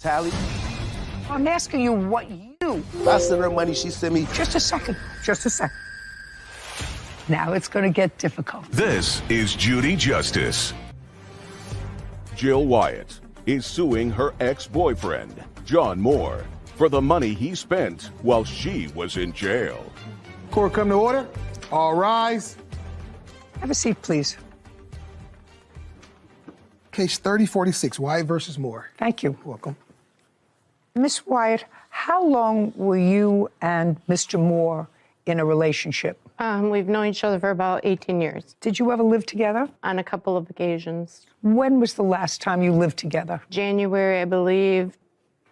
Tally? I'm asking you what you... I sent her money, she sent me... Just a second. Just a second. Now it's going to get difficult. This is Judy Justice. Jill Wyatt is suing her ex-boyfriend, John Moore, for the money he spent while she was in jail. Court come to order. All rise. Have a seat, please. Case 3046, Wyatt versus Moore. Thank you. Welcome. Miss Wyatt, how long were you and Mr. Moore in a relationship? We've known each other for about 18 years. Did you ever live together? On a couple of occasions. When was the last time you lived together? January, I believe,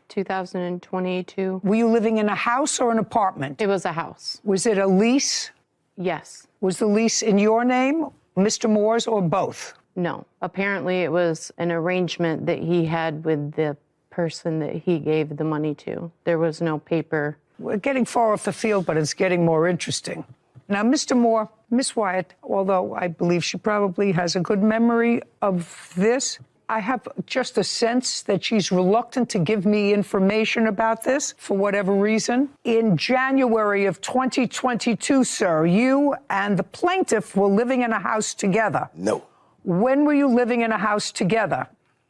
2022. Were you living in a house or an apartment? It was a house. Was it a lease? Yes. Was the lease in your name, Mr. Moore's, or both? No. Apparently, it was an arrangement that he had with the person that he gave the money to. There was no paper. We're getting far off the field, but it's getting more interesting. Now, Mr. Moore, Miss Wyatt, although I believe she probably has a good memory of this, I have just a sense that she's reluctant to give me information about this for whatever reason. In January of 2022, sir, you and the plaintiff were living in a house together. No. When were you living in a house together?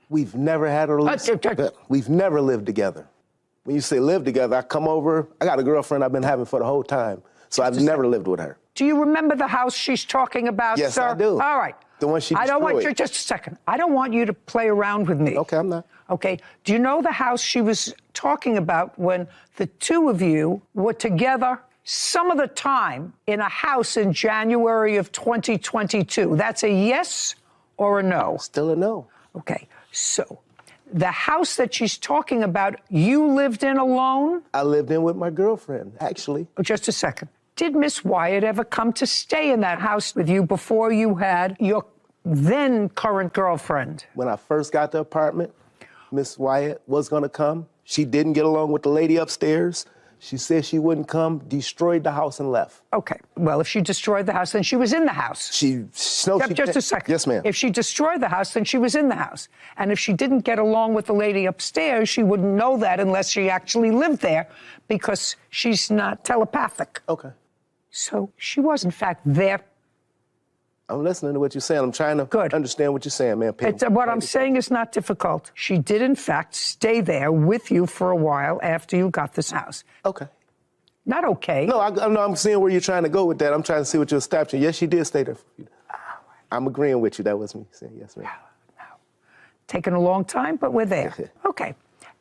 We've never had a relationship. We've never lived together. When you say live together, I come over, I got a girlfriend I've been having for the whole time, so I've never lived with her. Do you remember the house she's talking about, yes, sir? Yes, I do. All right. The one she destroyed. I don't want you, just a second. I don't want you to play around with me. Okay, I'm not. Okay. Do you know the house she was talking about when the two of you were together some of the time in a house in January of 2022? That's a yes or a no? Still a no. Okay. So the house that she's talking about, you lived in alone? I lived in with my girlfriend, actually. Just a second. Did Miss Wyatt ever come to stay in that house with you before you had your then current girlfriend? When I first got the apartment, Miss Wyatt was going to come. She didn't get along with the lady upstairs. She said she wouldn't come, destroyed the house and left. Okay. Well, if she destroyed the house, then she was in the house. Just a second. Yes, ma'am. If she destroyed the house, then she was in the house. And if she didn't get along with the lady upstairs, she wouldn't know that unless she actually lived there because she's not telepathic. Okay. So she was, in fact, there. I'm listening to what you're saying. I'm trying to understand what you're saying, man. What I'm saying is not difficult. She did, in fact, stay there with you for a while after you got this house. Okay. Not okay. No, I'm seeing where you're trying to go with that. I'm trying to see what you're establishing. Yes, she did stay there. I'm agreeing with you. That was me saying yes, ma'am. No. Taking a long time, but we're there. Okay.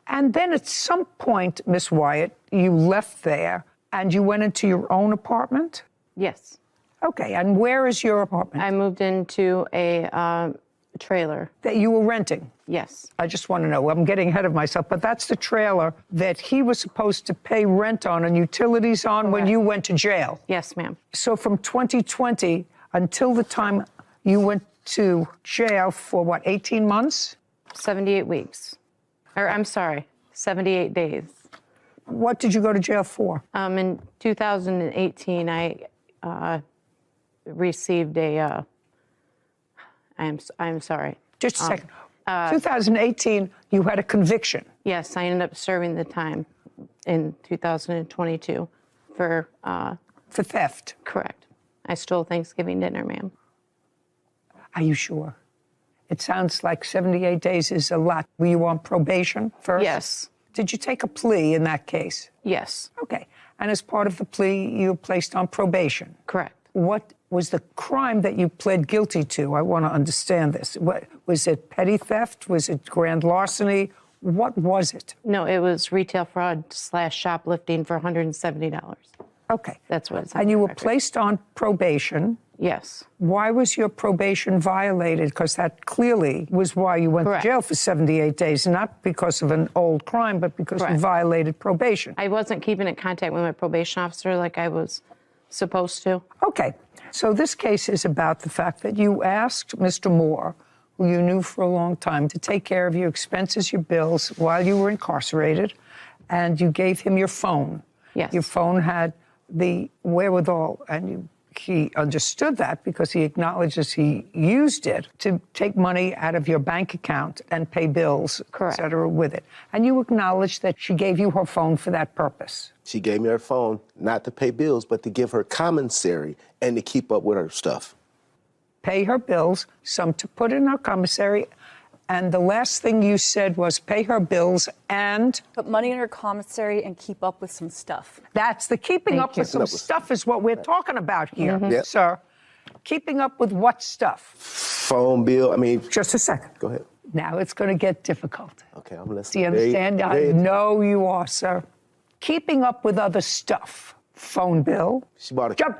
And then at some point, Miss Wyatt, you left there and you went into your own apartment? Yes. Okay, and where is your apartment? I moved into a trailer. That you were renting? Yes. I just want to know. I'm getting ahead of myself, but that's the trailer that he was supposed to pay rent on and utilities on when you went to jail? Yes, ma'am. So from 2020 until the time you went to jail for, what, 18 months? 78 weeks. Or, I'm sorry, 78 days. What did you go to jail for? In 2018, I received a, I'm sorry. Just a second. 2018, you had a conviction. Yes, I ended up serving the time in 2022 for theft. Correct. I stole Thanksgiving dinner, ma'am. Are you sure? It sounds like 78 days is a lot. Were you on probation first? Yes. Did you take a plea in that case? Yes. Okay. And as part of the plea, you were placed on probation? Correct. What was the crime that you pled guilty to? I want to understand this. What, was it petty theft? Was it grand larceny? What was it? No, it was retail fraud / shoplifting for $170. Okay. That's what it's. And you were placed on probation? Yes. Why was your probation violated? Because that clearly was why you went to jail for 78 days, not because of an old crime, but because you violated probation. I wasn't keeping in contact with my probation officer like I was supposed to. Okay. So this case is about the fact that you asked Mr. Moore, who you knew for a long time, to take care of your expenses, your bills, while you were incarcerated, and you gave him your phone. Yes. Your phone had the wherewithal, and you he understood that because he acknowledges he used it to take money out of your bank account and pay bills, Correct. et cetera, with it. And you acknowledge that she gave you her phone for that purpose. She gave me her phone not to pay bills, but to give her commissary and to keep up with her stuff. Pay her bills, some to put in her commissary. And the last thing you said was pay her bills and... Put money in her commissary and keep up with some stuff. That's the keeping Thank up you. with some stuff is what we're talking about here, Yep. sir. Keeping up with what stuff? Phone bill, I mean... Just a second. Go ahead. Now it's going to get difficult. Okay, I'm Do listening. you understand? I Very- know you are, sir. Keeping up with other stuff. Phone bill. She bought a... Jump.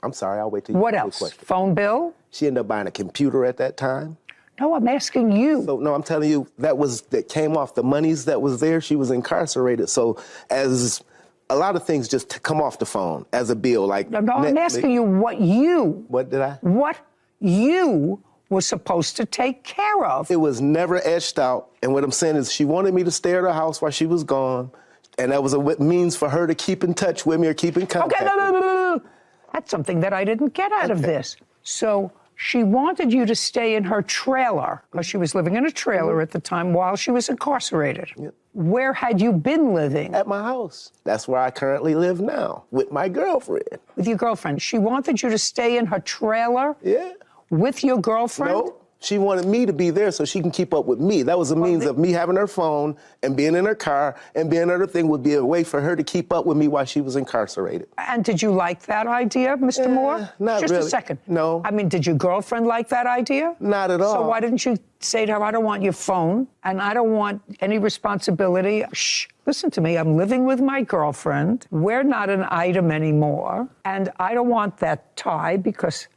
I'm sorry, I'll wait till you What ask the else? question. Phone bill? She ended up buying a computer at that time. No, I'm asking you. So, no, I'm telling you, that came off the monies that was there. She was incarcerated. So as a lot of things just come off the phone as a bill. Like No, I'm asking you what you... What did I? What you were supposed to take care of. It was never etched out. And what I'm saying is she wanted me to stay at her house while she was gone. And that was a means for her to keep in touch with me or keep in contact. Okay, no. with me. That's something that I didn't get out of this. So she wanted you to stay in her trailer, because she was living in a trailer at the time while she was incarcerated. Yep. Where had you been living? At my house. That's where I currently live now, with my girlfriend. With your girlfriend. She wanted you to stay in her trailer Yeah. with your girlfriend? No, she wanted me to be there so she can keep up with me. That was a means of me having her phone and being in her car and being other thing would be a way for her to keep up with me while she was incarcerated. And did you like that idea, Mr. Moore? not Just really. a second. No. I mean, did your girlfriend like that idea? Not at all. So why didn't you say to her, I don't want your phone and I don't want any responsibility? Shh, listen to me. I'm living with my girlfriend. We're not an item anymore. And I don't want that tie because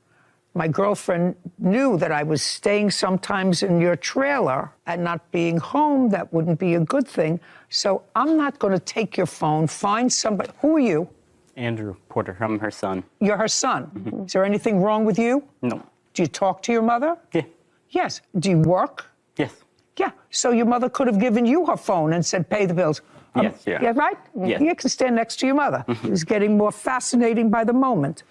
my girlfriend knew that I was staying sometimes in your trailer and not being home. That wouldn't be a good thing. So I'm not going to take your phone. Find somebody. Who are you? Andrew Porter, I'm her son. You're her son. Is there anything wrong with you? No. Do you talk to your mother? Yeah. Yes. Do you work? Yes. Yeah. So your mother could have given you her phone and said, pay the bills. Yes, yeah. Yeah, right? Yeah. You can stand next to your mother. It's getting more fascinating by the moment.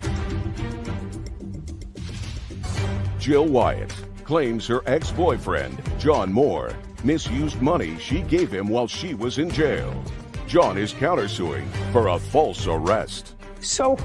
Jill Wyatt claims her ex-boyfriend, John Moore, misused money she gave him while she was in jail. John is countersuing for a false arrest. So,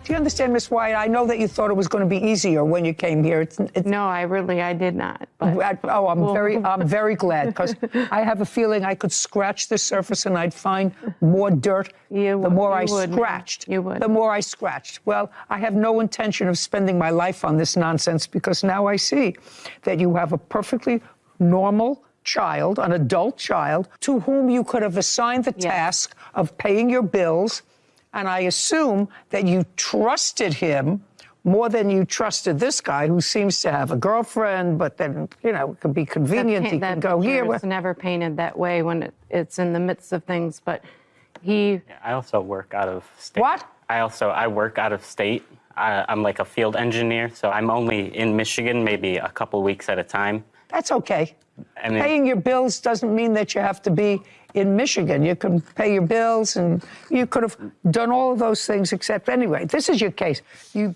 do you understand, Miss Wyatt? I know that you thought it was going to be easier when you came here. No, I did not. But I'm very glad because I have a feeling I could scratch the surface and I'd find more dirt. You the more I would, ma'am. scratched, You would. the more I scratched. Well, I have no intention of spending my life on this nonsense because now I see that you have a perfectly normal child, an adult child, to whom you could have assigned the task of paying your bills. And I assume that you trusted him more than you trusted this guy who seems to have a girlfriend, but then, it can be convenient. He can go here. It's never painted that way when it's in the midst of things, but he... I also work out of state. What? I work out of state. I'm like a field engineer, so I'm only in Michigan maybe a couple weeks at a time. That's okay. I mean, Paying your bills doesn't mean that you have to be in Michigan. You can pay your bills, and you could have done all of those things, except anyway, this is your case. You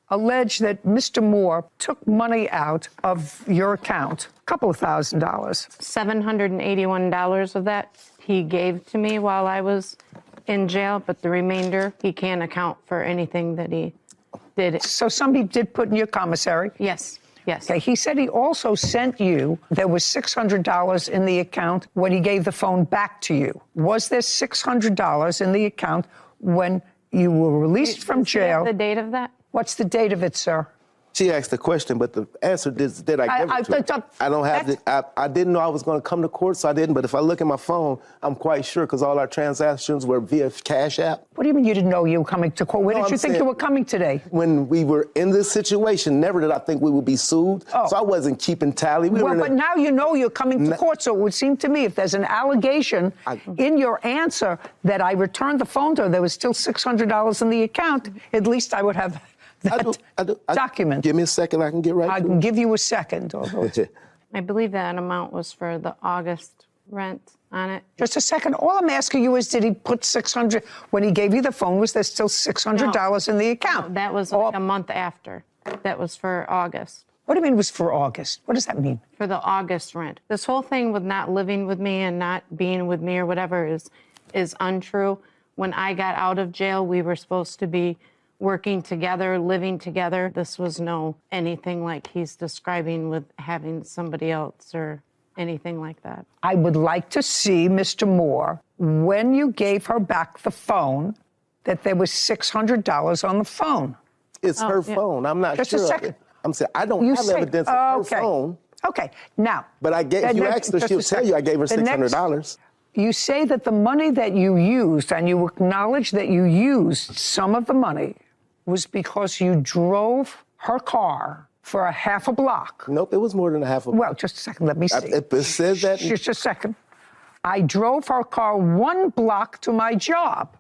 allege that Mr. Moore took money out of your account, a couple of $1,000s. $781 of that he gave to me while I was in jail, but the remainder, he can't account for anything that he did. So somebody did put in your commissary? Yes, yes. Okay, he said he also sent you, there was $600 in the account when he gave the phone back to you. Was there $600 in the account when you were released from Does he have jail? the date of that? What's the date of it, sir? She asked the question, but the answer did I give it to her? I don't have I didn't know I was going to come to court, so I didn't. But if I look at my phone, I'm quite sure because all our transactions were via Cash App. What do you mean you didn't know you were coming to court? Where did you think you were coming today? When we were in this situation, never did I think we would be sued. Oh. So I wasn't keeping tally. But now you know you're coming to court, so it would seem to me if there's an allegation in your answer that I returned the phone to her, there was still $600 in the account, at least I would have that document. Give me a second, I can get right I to can it. give you a second. Although I believe that amount was for the August rent. on it. Just a second. All I'm asking you is, did he put $600 when he gave you the phone? Was there still $600 in the account? No, that was like a month after. That was for August. What do you mean it was for August? What does that mean? For the August rent. This whole thing with not living with me and not being with me or whatever is untrue. When I got out of jail, we were supposed to be working together, living together. This was no anything like he's describing with having somebody else or anything like that. I would like to see, Mr. Moore, when you gave her back the phone, that there was $600 on the phone. It's her phone. I'm not Just sure. Just a second. I'm saying I don't have evidence of her phone. Okay, now. But if you asked her, she'll tell you I gave her $600. You say that the money that you used, and you acknowledge that you used some of the money, was because you drove her car for a half a block. Nope, it was more than a half a block. Well, just a second, let me see. It says that. Just a second. I drove her car 1 block to my job.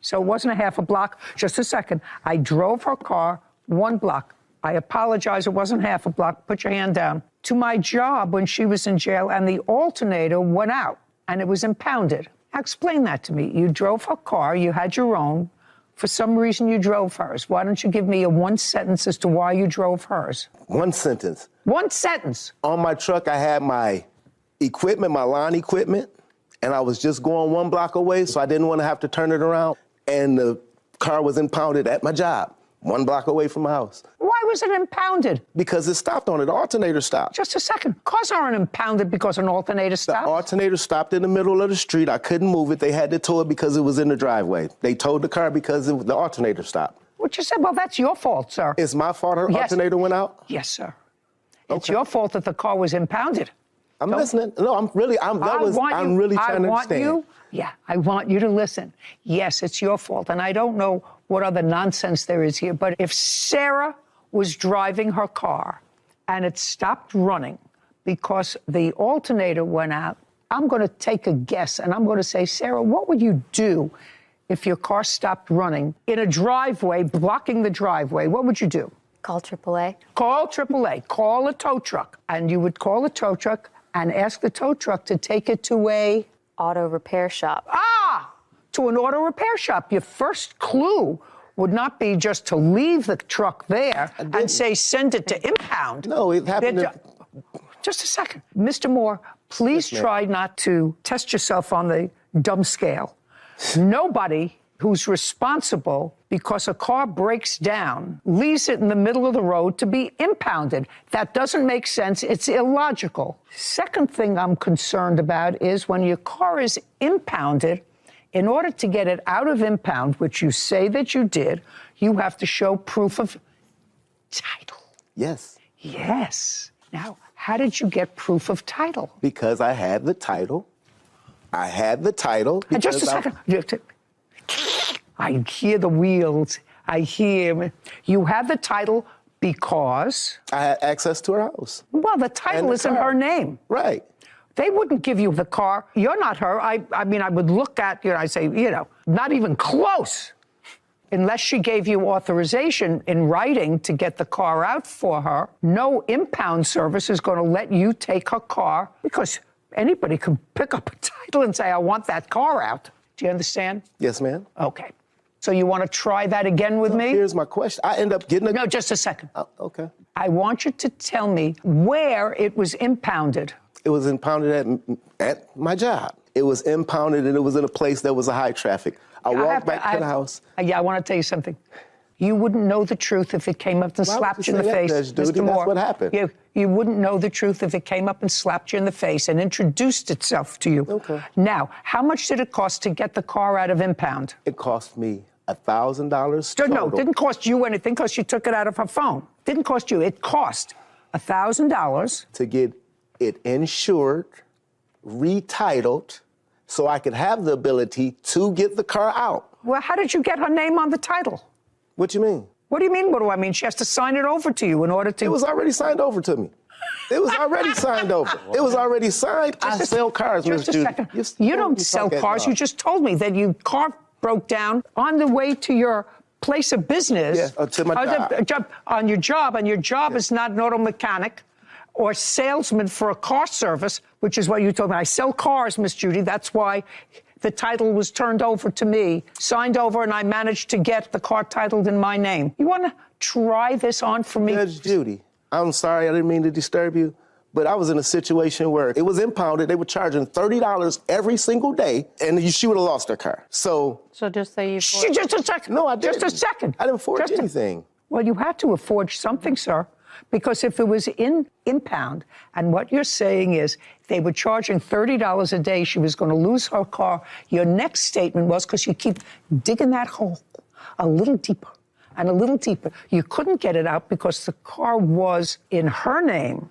So it wasn't a half a block. Just a second. I drove her car 1 block. I apologize, it wasn't half a block. Put your hand down. To my job when she was in jail, and the alternator went out, and it was impounded. Now explain that to me. You drove her car, you had your own. For some reason, you drove hers. Why don't you give me a 1 sentence as to why you drove hers? 1 sentence. 1 sentence. On my truck, I had my equipment, my lawn equipment, and I was just going 1 block away, so I didn't want to have to turn it around. And the car was impounded at my job, 1 block away from my house. Why was it impounded? Because it stopped on it. The alternator stopped. Just a second. Cars aren't impounded because an alternator stopped. The alternator stopped in the middle of the street. I couldn't move it. They had to tow it because it was in the driveway. They towed the car because the alternator stopped. What you said? Well, that's your fault, sir. It's my fault her alternator went out? Yes, sir. It's your fault that the car was impounded. I'm listening. No, I'm really trying to understand. I want you to listen. Yes, it's your fault. And I don't know what other nonsense there is here, but if Sarah was driving her car and it stopped running because the alternator went out, I'm going to take a guess and I'm going to say, Sarah, what would you do if your car stopped running in a driveway, blocking the driveway? What would you do? Call AAA. Call AAA. Call a tow truck. And you would call a tow truck and ask the tow truck to take it to a auto repair shop. To an auto repair shop. Your first clue would not be just to leave the truck there and say, send it to impound. No, it happened. Just a second. Mr. Moore, please try not to test yourself on the dumb scale. Nobody who's responsible because a car breaks down leaves it in the middle of the road to be impounded. That doesn't make sense. It's illogical. Second thing I'm concerned about is when your car is impounded, in order to get it out of impound, which you say that you did, you have to show proof of title. Yes. Yes. Now, how did you get proof of title? Because I had the title. And just a second. I hear the wheels. You had the title because? I had access to her house. Well, the title is in her name. Right. They wouldn't give you the car. You're not her. I mean, I would look at you and I say, not even close. Unless she gave you authorization in writing to get the car out for her, no impound service is going to let you take her car because anybody can pick up a title and say, I want that car out. Do you understand? Yes, ma'am. Okay. So you want to try that again with me? Here's my question. I end up getting No, just a second. Okay. I want you to tell me where it was impounded. It was impounded at my job. It was impounded and it was in a place that was a high traffic. I walked back to the house. I want to tell you something. You wouldn't know the truth if it came up and slapped you in the face, Mr. Moore. That's what happened. You wouldn't know the truth if it came up and slapped you in the face and introduced itself to you. Okay. Now, how much did it cost to get the car out of impound? It cost me $1,000 total. No, it didn't cost you anything because you took it out of her phone. Didn't cost you. It cost $1,000. To get it insured, retitled, so I could have the ability to get the car out. Well, how did you get her name on the title? What you mean? What do you mean, what do I mean? She has to sign it over to you in order to... It was already signed over to me. It was already signed over. It was already signed. I sell cars, Miss Judy. Just a second. You don't sell cars. You just told me that your car broke down on the way to your place of business. Yeah, to my job. On your job, and your job is not an auto mechanic or salesman for a car service, which is what you told me. I sell cars, Miss Judy. That's why the title was turned over to me, signed over, and I managed to get the car titled in my name. You want to try this on for me? Judge Judy, I'm sorry, I didn't mean to disturb you, but I was in a situation where it was impounded. They were charging $30 every single day, and she would have lost her car. So just say you. Just a second. No, I didn't. Just a second. I didn't forge anything. Well, you had to have forged something, sir, because if it was in impound, and what you're saying is they were charging $30 a day, she was going to lose her car. Your next statement was, because you keep digging that hole a little deeper and a little deeper, you couldn't get it out because the car was in her name,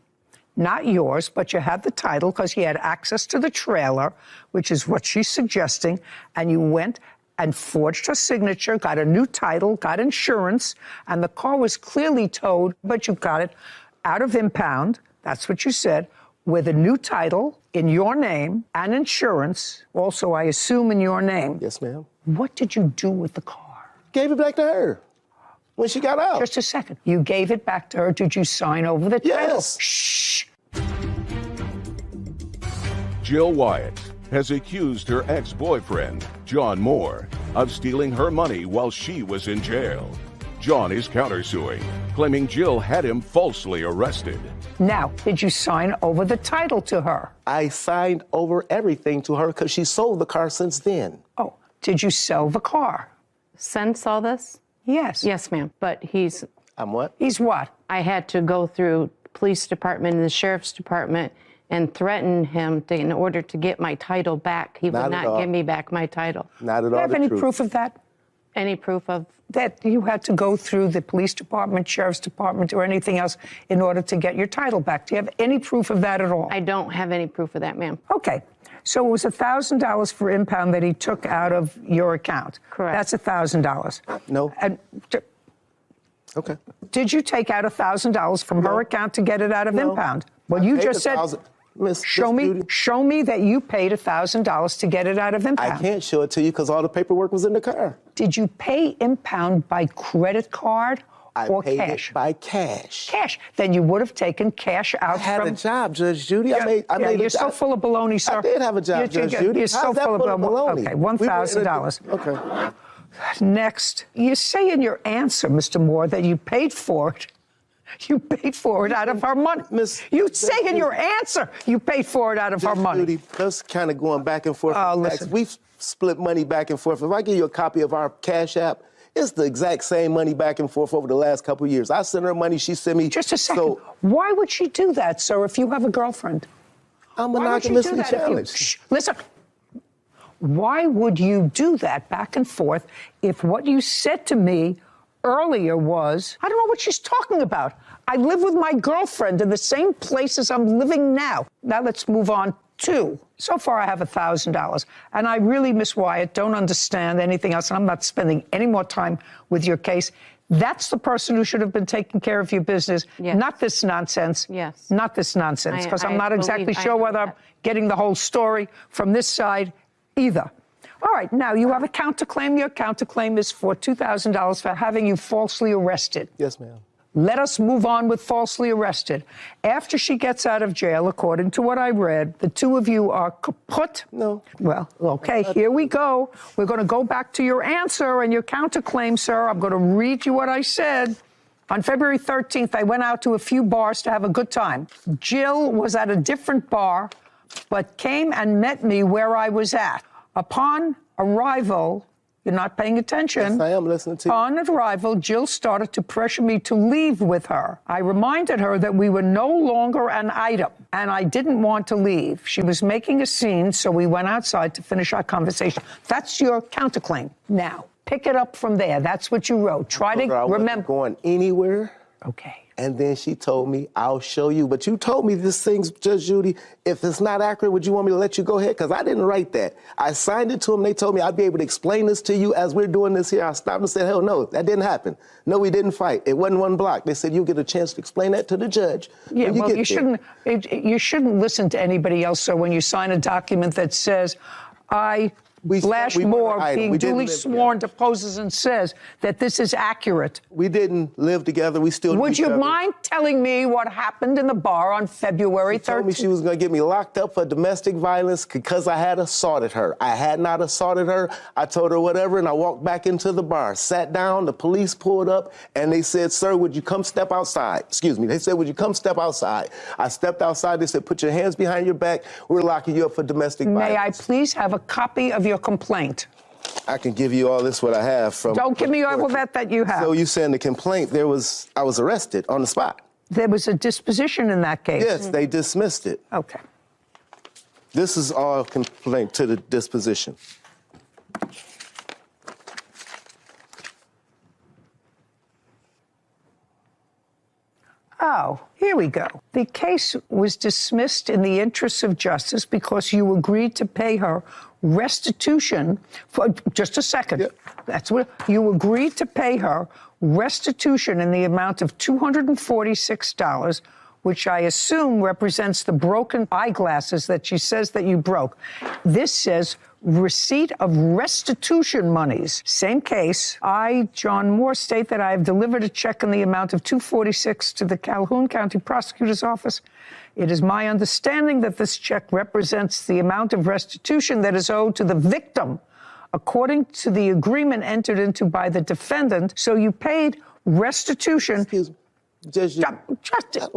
not yours, but you had the title because you had access to the trailer, which is what she's suggesting, and you went and forged her signature, got a new title, got insurance, and the car was clearly towed, but you got it out of impound, that's what you said, with a new title in your name and insurance, also, I assume, in your name. Yes, ma'am. What did you do with the car? Gave it back to her when she got out. Just a second. You gave it back to her. Did you sign over the title? Yes. Shh. Jill Wyatt has accused her ex-boyfriend, John Moore, of stealing her money while she was in jail. John is countersuing, claiming Jill had him falsely arrested. Now, did you sign over the title to her? I signed over everything to her because she sold the car since then. Oh, did you sell the car? Since all this? Yes. Yes, ma'am. But I'm what? He's what? I had to go through police department and the sheriff's department and threaten him in order to get my title back. He would not give me back my title. Not at Do you all. have any proof of that? Any proof of? That you had to go through the police department, sheriff's department, or anything else in order to get your title back? Do you have any proof of that at all? I don't have any proof of that, ma'am. Okay. So it was $1,000 for impound that he took out of your account. Correct. That's $1,000. No. And Okay. did you take out $1,000 from her account to get it out of impound? Well, you just said. Show me that you paid $1,000 to get it out of impound. I can't show it to you because all the paperwork was in the car. Did you pay impound by credit card or I paid cash? it by cash. Cash. Then you would have taken cash out I had from. a job, Judge Judy. I made You're so full of baloney, sir. I did have a job, Judge Judy. You're so How's that full of baloney. Okay, $1,000. Okay. Next, you say in your answer, Mr. Moore, that you paid for it. You paid for it out of our money. You say in your answer you paid for it out of our money. Judy, that's kind of going back and forth. Listen. We've split money back and forth. If I give you a copy of our Cash App, it's the exact same money back and forth over the last couple of years. I sent her money, she sent me. Just a second. Why would she do that, sir, if you have a girlfriend? I'm Why would she do monogamously that if you- challenged. Shh, listen. Why would you do that back and forth if what you said to me earlier was, I don't know what she's talking about. I live with my girlfriend in the same place as I'm living now. Now let's move on to, so far I have $1,000. And I really, Miss Wyatt, don't understand anything else. And I'm not spending any more time with your case. That's the person who should have been taking care of your business, Yes. not this nonsense. Yes. Not this nonsense, because I'm I not exactly believe- sure I whether believe I'm that. getting the whole story from this side either. All right, now you have a counterclaim. Your counterclaim is for $2,000 for having you falsely arrested. Yes, ma'am. Let us move on with falsely arrested. After she gets out of jail, according to what I read, the two of you are kaput. No. Well, okay, here we go. We're going to go back to your answer and your counterclaim, sir. I'm going to read you what I said. On February 13th, I went out to a few bars to have a good time. Jill was at a different bar, but came and met me where I was at. Upon arrival, you're not paying attention. Yes, I am listening to you. On arrival, Jill started to pressure me to leave with her. I reminded her that we were no longer an item, and I didn't want to leave. She was making a scene, so we went outside to finish our conversation. That's your counterclaim. Now, pick it up from there. That's what you wrote. Try to I wasn't remember. going anywhere. Okay. And then she told me, I'll show you. But you told me this thing's, Judge Judy, if it's not accurate, would you want me to let you go ahead? Because I didn't write that. I signed it to them. They told me I'd be able to explain this to you as we're doing this here. I stopped and said, hell no, that didn't happen. No, we didn't fight. It wasn't one block. They said, you'll get a chance to explain that to the judge. Yeah, when well, get you there." shouldn't listen to anybody else, sir, when you sign a document that says, I Blash we weren't Moore, idle. being We didn't duly live sworn, deposes and says that this is accurate. We didn't live together. We still knew Would each you other. mind telling me what happened in the bar on February She told me 13th? she was going to get me locked up for domestic violence because I had assaulted her. I had not assaulted her. I told her whatever, and I walked back into the bar, sat down, the police pulled up, and they said, sir, would you come step outside? Excuse me. They said, would you come step outside? I stepped outside. They said, put your hands behind your back. We're locking you up for domestic violence. May I please have a copy of your complaint? I can give you all this, what I have from... Don't give me all that you have. So you saying the complaint, I was arrested on the spot. There was a disposition in that case. Yes, they dismissed it. Okay. This is all complaint to the disposition. Oh, here we go. The case was dismissed in the interests of justice because you agreed to pay her restitution for just a second. Yep. That's what you agreed to pay her restitution in the amount of $246, which I assume represents the broken eyeglasses that she says that you broke. This says receipt of restitution monies. Same case. I, John Moore, state that I have delivered a check in the amount of $246 to the Calhoun County Prosecutor's Office. It is my understanding that this check represents the amount of restitution that is owed to the victim, according to the agreement entered into by the defendant. So you paid restitution. Excuse me. Judge, Just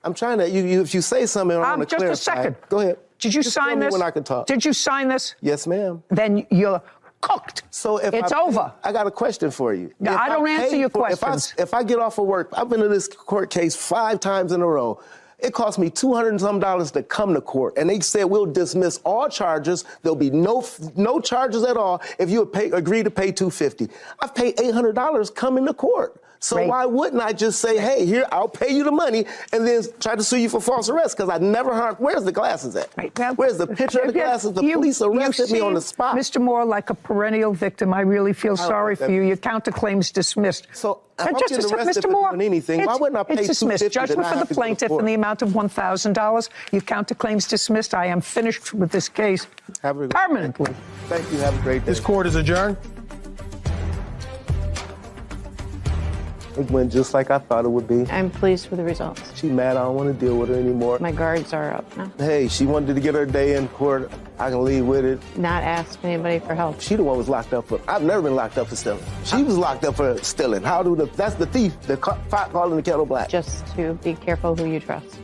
I'm trying to, if you say something, I want to clarify. just a second. Go ahead. Did you Just sign tell me this? when I can talk. Did you sign this? Yes, ma'am. Then you're cooked. So if it's over. I got a question for you. No, If I don't answer pay your for- questions. If I get off of work, I've been in this court case 5 times in a row. It cost me $200 and some to come to court, and they said we'll dismiss all charges. There'll be no charges at all if you agree to pay $250. I've paid $800 coming to court. So Great. why wouldn't I just say, hey, here, I'll pay you the money, and then try to sue you for false arrest? Because I never harmed. Where's the glasses at? Right. Now, Where's the picture of the glasses? The police arrested me on the spot. Mr. Moore, like a perennial victim, I really feel sorry for you. Your counterclaim's dismissed. So if I'm Just getting a sec, arrested Mr. for Moore, doing anything, why wouldn't I pay it's dismissed. $250 to Judgment not for have the to go to plaintiff court? in the amount of $1,000. Your counterclaim's dismissed. I am finished with this case Have a good- permanently. Thank you. Have a great day. This court is adjourned. It went just like I thought it would be. I'm pleased with the results. She mad. I don't want to deal with her anymore. My guards are up now. Hey, she wanted to get her day in court. I can leave with it. Not ask anybody for help. She the one was locked up for. I've never been locked up for stealing. She was locked up for stealing. That's the thief. The pot calling the kettle black. Just to be careful who you trust.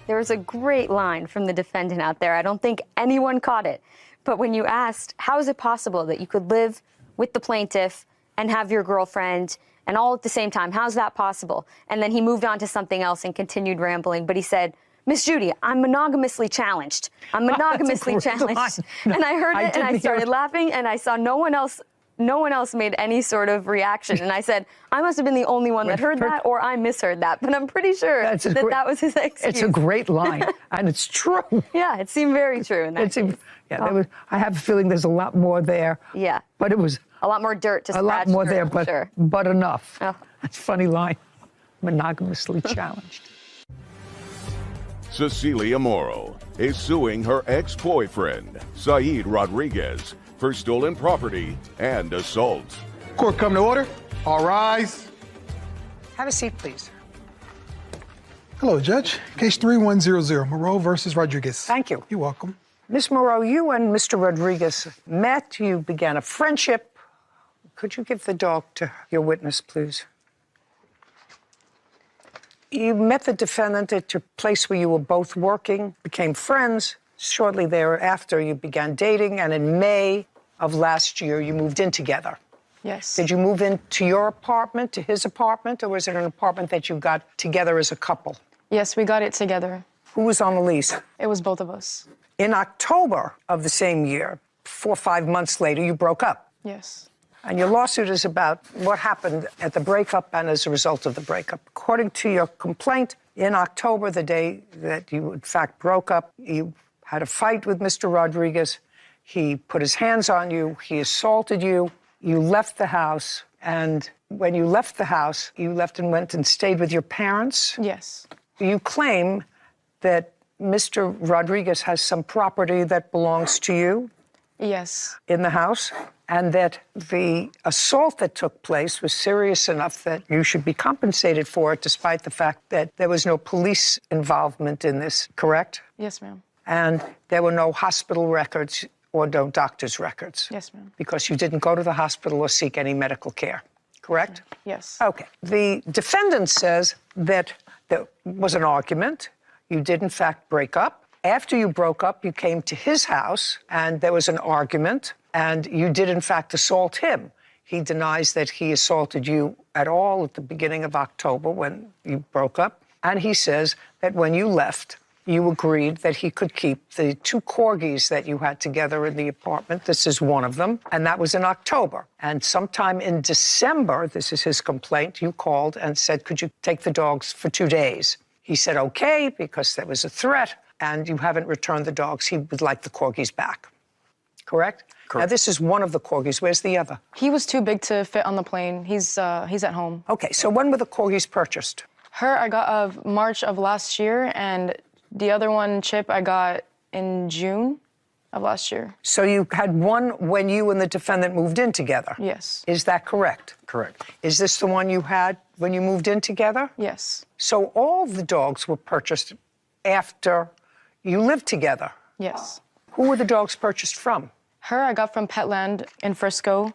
There was a great line from the defendant out there. I don't think anyone caught it. But when you asked, how is it possible that you could live with the plaintiff and have your girlfriend and all at the same time? How's that possible? And then he moved on to something else and continued rambling. But he said, Miss Judy, I'm monogamously challenged. I'm monogamously challenged. And I heard it and I started laughing and I saw no one else made any sort of reaction. And I said, I must have been the only one that heard that, or I misheard that. But I'm pretty sure that was his excuse. It's a great line, and it's true. Yeah, it seemed very true in that case. I have a feeling there's a lot more there. Yeah. But it was A lot more dirt to a scratch lot more through, there, I'm sure. but enough. Oh. That's a funny line. Monogamously challenged. Cecilia Morrow is suing her ex-boyfriend, Saeed Rodriguez, for stolen property and assault. Court come to order. All rise. Have a seat, please. Hello, Judge. Case 3100, Moreau versus Rodriguez. Thank you. You're welcome. Ms. Moreau, you and Mr. Rodriguez met. You began a friendship. Could you give the dog to your witness, please? You met the defendant at your place where you were both working, became friends. Shortly thereafter, you began dating, and in May of last year, you moved in together. Yes. Did you move into your apartment, to his apartment, or was it an apartment that you got together as a couple? Yes, we got it together. Who was on the lease? It was both of us. In October of the same year, 4 or 5 months later, you broke up. Yes. And your lawsuit is about what happened at the breakup and as a result of the breakup. According to your complaint, in October, the day that you, in fact, broke up, you had a fight with Mr. Rodriguez. He put his hands on you. He assaulted you. You left the house. And when you left the house, you left and went and stayed with your parents. Yes. You claim that Mr. Rodriguez has some property that belongs to you Yes. in the house, and that the assault that took place was serious enough that you should be compensated for it, despite the fact that there was no police involvement in this, correct? Yes, ma'am. And there were no hospital records or no doctor's records. Yes, ma'am. Because you didn't go to the hospital or seek any medical care, correct? Yes. Okay. The defendant says that there was an argument. You did, in fact, break up. After you broke up, you came to his house, and there was an argument, and you did, in fact, assault him. He denies that he assaulted you at all at the beginning of October when you broke up. And he says that when you left, you agreed that he could keep the 2 corgis that you had together in the apartment. This is one of them, and that was in October. And sometime in December, this is his complaint, you called and said, could you take the dogs for 2 days? He said, okay, because there was a threat, and you haven't returned the dogs. He would like the corgis back, correct? Now, this is one of the corgis. Where's the other? He was too big to fit on the plane. He's at home. Okay, so when were the corgis purchased? Her I got of March of last year, and the other one, Chip, I got in June of last year. So you had one when you and the defendant moved in together? Yes. Is that correct? Correct. Is this the one you had when you moved in together? Yes. So all the dogs were purchased after you lived together? Yes. Who were the dogs purchased from? Her I got from Petland in Frisco,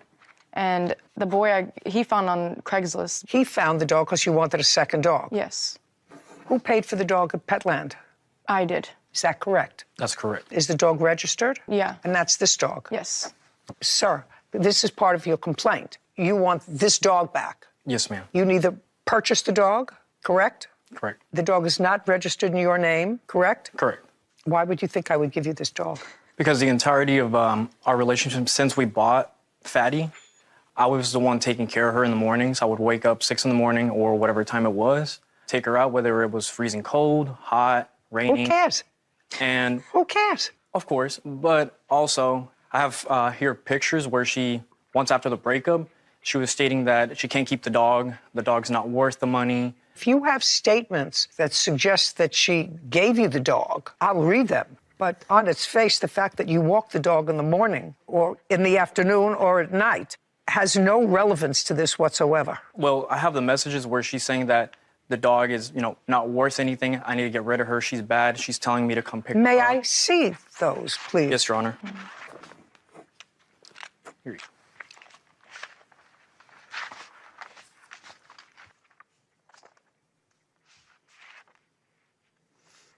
and the boy he found on Craigslist. He found the dog because you wanted a second dog? Yes. Who paid for the dog at Petland? I did. Is that correct? That's correct. Is the dog registered? Yeah. And that's this dog? Yes. Sir, this is part of your complaint. You want this dog back. Yes, ma'am. You neither purchased the dog, correct? Correct. The dog is not registered in your name, correct? Correct. Why would you think I would give you this dog? Because the entirety of our relationship since we bought Fatty, I was the one taking care of her in the mornings. I would wake up 6 in the morning or whatever time it was, take her out, whether it was freezing cold, hot, raining. Who cares? And Who cares? of course, but also I have here pictures where she, once after the breakup, she was stating that she can't keep the dog. The dog's not worth the money. If you have statements that suggest that she gave you the dog, I'll read them. But on its face, the fact that you walk the dog in the morning or in the afternoon or at night has no relevance to this whatsoever. Well, I have the messages where she's saying that the dog is, not worth anything. I need to get rid of her. She's bad. She's telling me to come pick May her up. I see those, please? Yes, Your Honor. Here you go.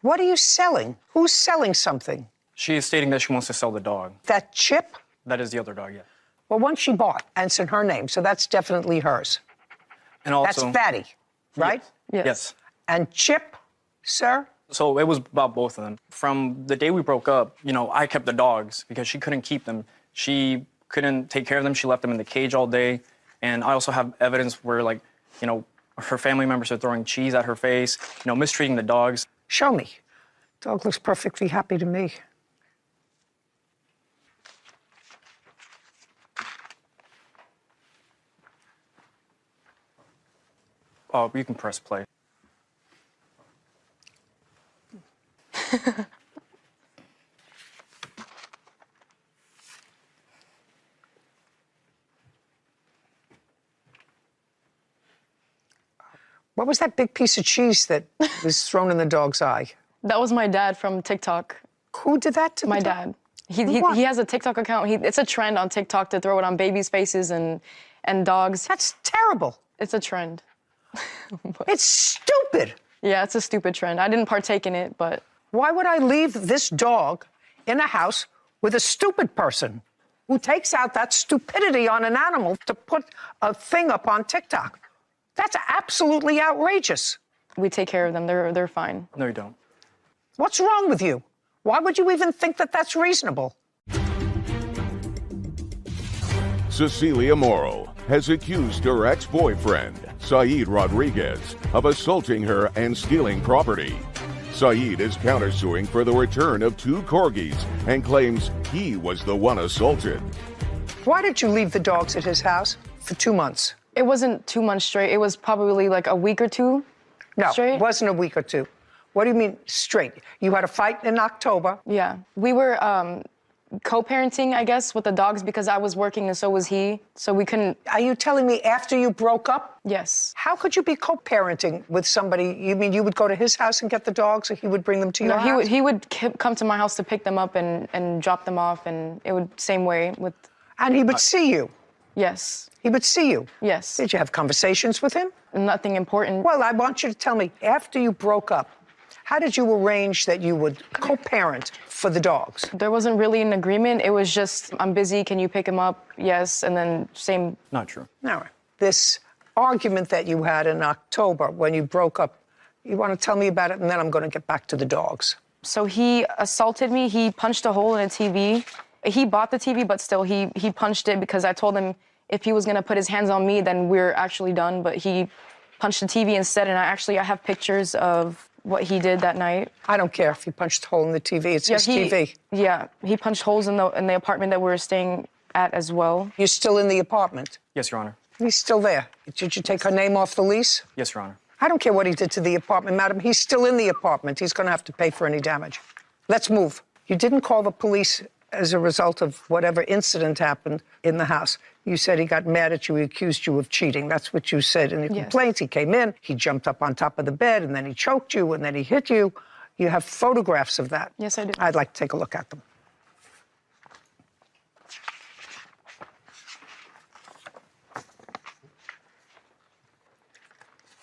What are you selling? Who's selling something? She is stating that she wants to sell the dog. That Chip? That is the other dog, yeah. Well, one she bought, and it's in her name, so that's definitely hers. And also, That's Fatty, right? Yes. yes. And Chip, sir? So it was about both of them. From the day we broke up, I kept the dogs because she couldn't keep them. She couldn't take care of them. She left them in the cage all day. And I also have evidence where, her family members are throwing cheese at her face, mistreating the dogs. Show me. Dog looks perfectly happy to me. Oh, you can press play. What was that big piece of cheese that was thrown in the dog's eye? That was my dad from TikTok. Who did that to My the dog? dad. He has a TikTok account. It's a trend on TikTok to throw it on babies' faces and dogs. That's terrible. It's a trend. It's stupid. Yeah, it's a stupid trend. I didn't partake in it, but Why would I leave this dog in a house with a stupid person who takes out that stupidity on an animal to put a thing up on TikTok? That's absolutely outrageous. we take care of them. They're fine. No, you don't. What's wrong with you? Why would you even think that that's reasonable? Cecilia Morrow has accused her ex-boyfriend, Saeed Rodriguez, of assaulting her and stealing property. Saeed is countersuing for the return of 2 corgis and claims he was the one assaulted. Why did you leave the dogs at his house for 2 months? It wasn't 2 months straight. It was probably like a week or two No, straight. it wasn't a week or two. What do you mean straight? You had a fight in October. Yeah. We were co-parenting, I guess, with the dogs because I was working and so was he. So we couldn't. Are you telling me after you broke up? Yes. How could you be co-parenting with somebody? You mean you would go to his house and get the dogs, or he would bring them to your No, house? he would come to my house to pick them up and drop them off, and it would same way with. And he would see you. Yes. He would see you. Yes. Did you have conversations with him? Nothing important. Well, I want you to tell me, after you broke up, how did you arrange that you would co-parent for the dogs? There wasn't really an agreement. It was just, I'm busy, can you pick him up? Yes, and then same. Not true. All right. This argument that you had in October when you broke up, you want to tell me about it, and then I'm going to get back to the dogs. So he assaulted me. He punched a hole in a TV. He bought the TV, but still, he punched it because I told him if he was going to put his hands on me, then we're actually done. But he punched the TV instead, and I have pictures of what he did that night. I don't care if he punched a hole in the TV. It's his TV. Yeah, he punched holes in the apartment that we were staying at as well. You're still in the apartment? Yes, Your Honor. He's still there. Did you take her name off the lease? Yes, Your Honor. I don't care what he did to the apartment, madam. He's still in the apartment. He's going to have to pay for any damage. Let's move. You didn't call the police as a result of whatever incident happened in the house. You said he got mad at you, he accused you of cheating. That's what you said in the complaint. He came in, he jumped up on top of the bed, and then he choked you, and then he hit you. You have photographs of that. Yes, I do. I'd like to take a look at them.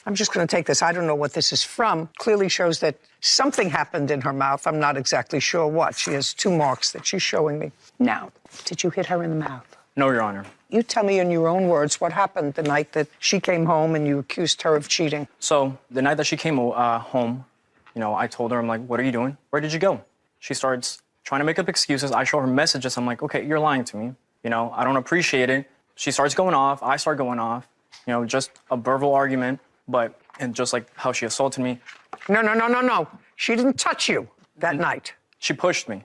I'm just going to take this. I don't know what this is from. Clearly shows that something happened in her mouth. I'm not exactly sure what. She has 2 marks that she's showing me. Now, did you hit her in the mouth? No, Your Honor. You tell me in your own words what happened the night that she came home and you accused her of cheating. So the night that she came home, I told her, I'm like, what are you doing? Where did you go? She starts trying to make up excuses. I show her messages. I'm like, okay, you're lying to me. I don't appreciate it. She starts going off. I start going off. Just a verbal argument. And just like how she assaulted me. No. She didn't touch you that night. She pushed me.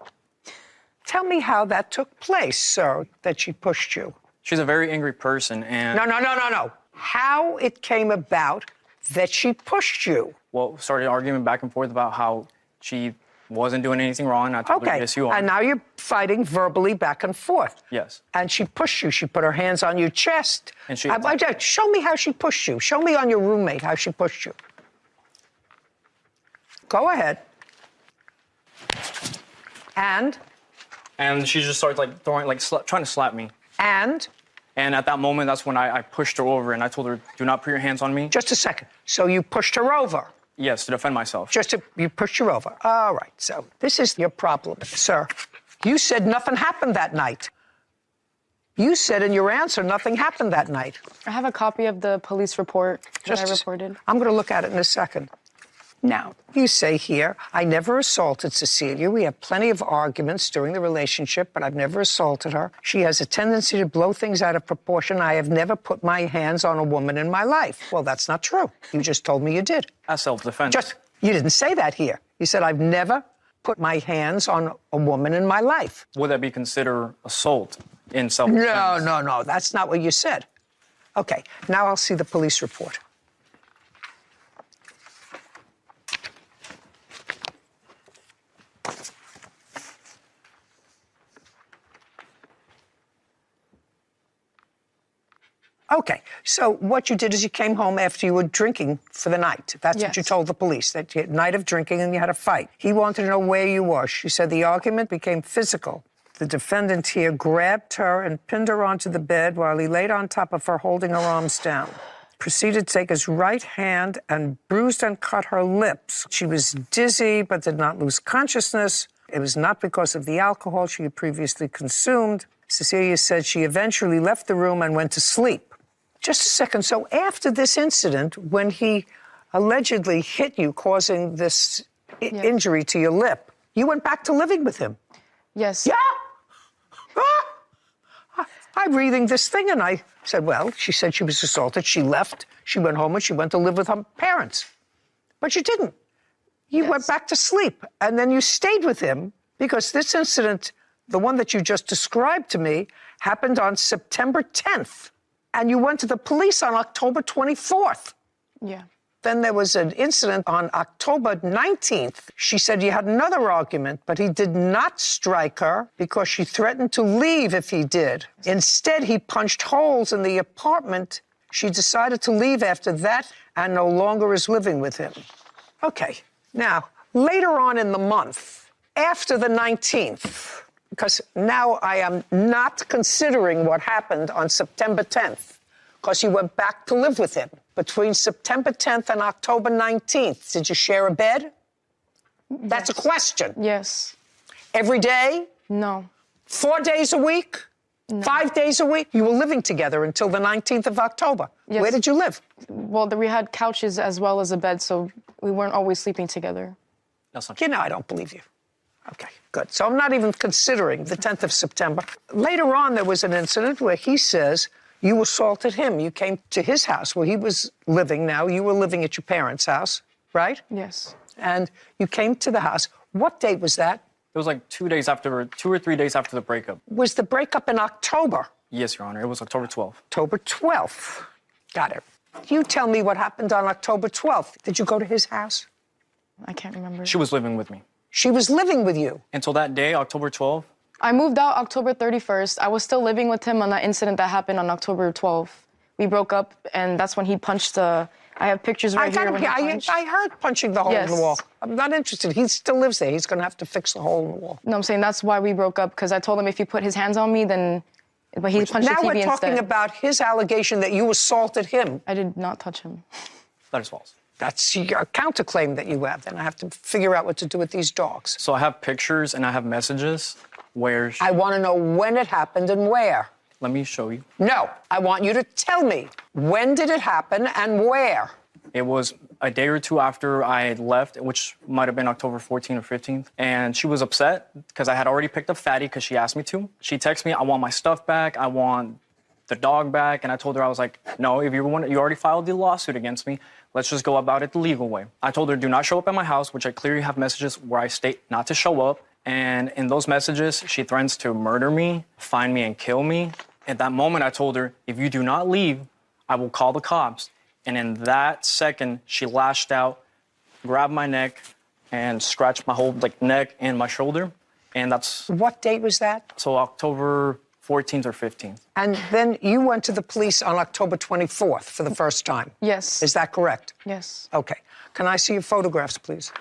Tell me how that took place, sir, that she pushed you. She's a very angry person, and... No. How it came about that she pushed you. Well, started arguing back and forth about how she wasn't doing anything wrong. I told her, yes, you are. And now you're fighting verbally back and forth. Yes. And she pushed you. She put her hands on your chest. And she... Show me how she pushed you. Show me on your roommate how she pushed you. Go ahead. And she just started trying to slap me. And at that moment, that's when I pushed her over and I told her, do not put your hands on me. Just a second. So you pushed her over? Yes, to defend myself. You pushed her over. All right, so this is your problem, sir. You said nothing happened that night. You said in your answer nothing happened that night. I have a copy of the police report that I reported. I'm going to look at it in a second. Now, you say here, I never assaulted Cecilia. We have plenty of arguments during the relationship, but I've never assaulted her. She has a tendency to blow things out of proportion. I have never put my hands on a woman in my life. Well, that's not true. You just told me you did. As self-defense. You didn't say that here. You said, I've never put my hands on a woman in my life. Would that be considered assault in self-defense? No. That's not what you said. Okay, now I'll see the police report. Okay, so what you did is you came home after you were drinking for the night. That's what you told the police, that you had a night of drinking and you had a fight. He wanted to know where you were. She said the argument became physical. The defendant here grabbed her and pinned her onto the bed while he laid on top of her, holding her arms down. Proceeded to take his right hand and bruised and cut her lips. She was dizzy but did not lose consciousness. It was not because of the alcohol she had previously consumed. Cecilia said she eventually left the room and went to sleep. Just a second. So after this incident, when he allegedly hit you, causing this injury to your lip, you went back to living with him? Yes. Yeah? I'm reading this thing, and I said, well, she said she was assaulted. She left. She went home, and she went to live with her parents. But you didn't. You went back to sleep, and then you stayed with him because this incident, the one that you just described to me, happened on September 10th. And you went to the police on October 24th. Yeah. Then there was an incident on October 19th. She said you had another argument, but he did not strike her because she threatened to leave if he did. Instead, he punched holes in the apartment. She decided to leave after that and no longer is living with him. Okay, now, later on in the month, after the 19th, because now I am not considering what happened on September 10th, because you went back to live with him. Between September 10th and October 19th, did you share a bed? That's a question. Yes. Every day? No. 4 days a week? No. 5 days a week? You were living together until the 19th of October. Yes. Where did you live? Well, we had couches as well as a bed, so we weren't always sleeping together. That's not true. You know, I don't believe you. Okay, good. So I'm not even considering the 10th of September. Later on, there was an incident where he says you assaulted him. You came to his house where he was living now. You were living at your parents' house, right? Yes. And you came to the house. What date was that? It was like 2 or 3 days after the breakup. Was the breakup in October? Yes, Your Honor. It was October 12th. October 12th. Got it. You tell me what happened on October 12th. Did you go to his house? I can't remember. She was living with me. She was living with you? Until that day, October 12th. I moved out October 31st. I was still living with him on that incident that happened on October 12th. We broke up, and that's when he punched the... I have pictures right here when he punched. I heard punching the hole in the wall. I'm not interested. He still lives there. He's going to have to fix the hole in the wall. No, I'm saying that's why we broke up, because I told him if he put his hands on me, then... But he punched the TV instead. Now we're talking instead. about his allegation that you assaulted him. I did not touch him. That is false. That's your counterclaim that you have. Then I have to figure out what to do with these dogs. So I have pictures and I have messages where... I want to know when it happened and where. Let me show you. No, I want you to tell me. When did it happen and where? It was a day or two after I had left, which might have been October 14th or 15th. And she was upset because I had already picked up Fatty because she asked me to. She texted me, I want my stuff back. I want the dog back. And I told her, I was like, no, if you already filed the lawsuit against me, let's just go about it the legal way. I told her, do not show up at my house, which I clearly have messages where I state not to show up. And in those messages, she threatens to murder me, find me and kill me. At that moment, I told her, if you do not leave, I will call the cops. And in that second, she lashed out, grabbed my neck, and scratched my whole neck and my shoulder. And that's... What date was that? So October 14th or 15th. And then you went to the police on October 24th for the first time. Yes. Is that correct? Yes. Okay. Can I see your photographs, please?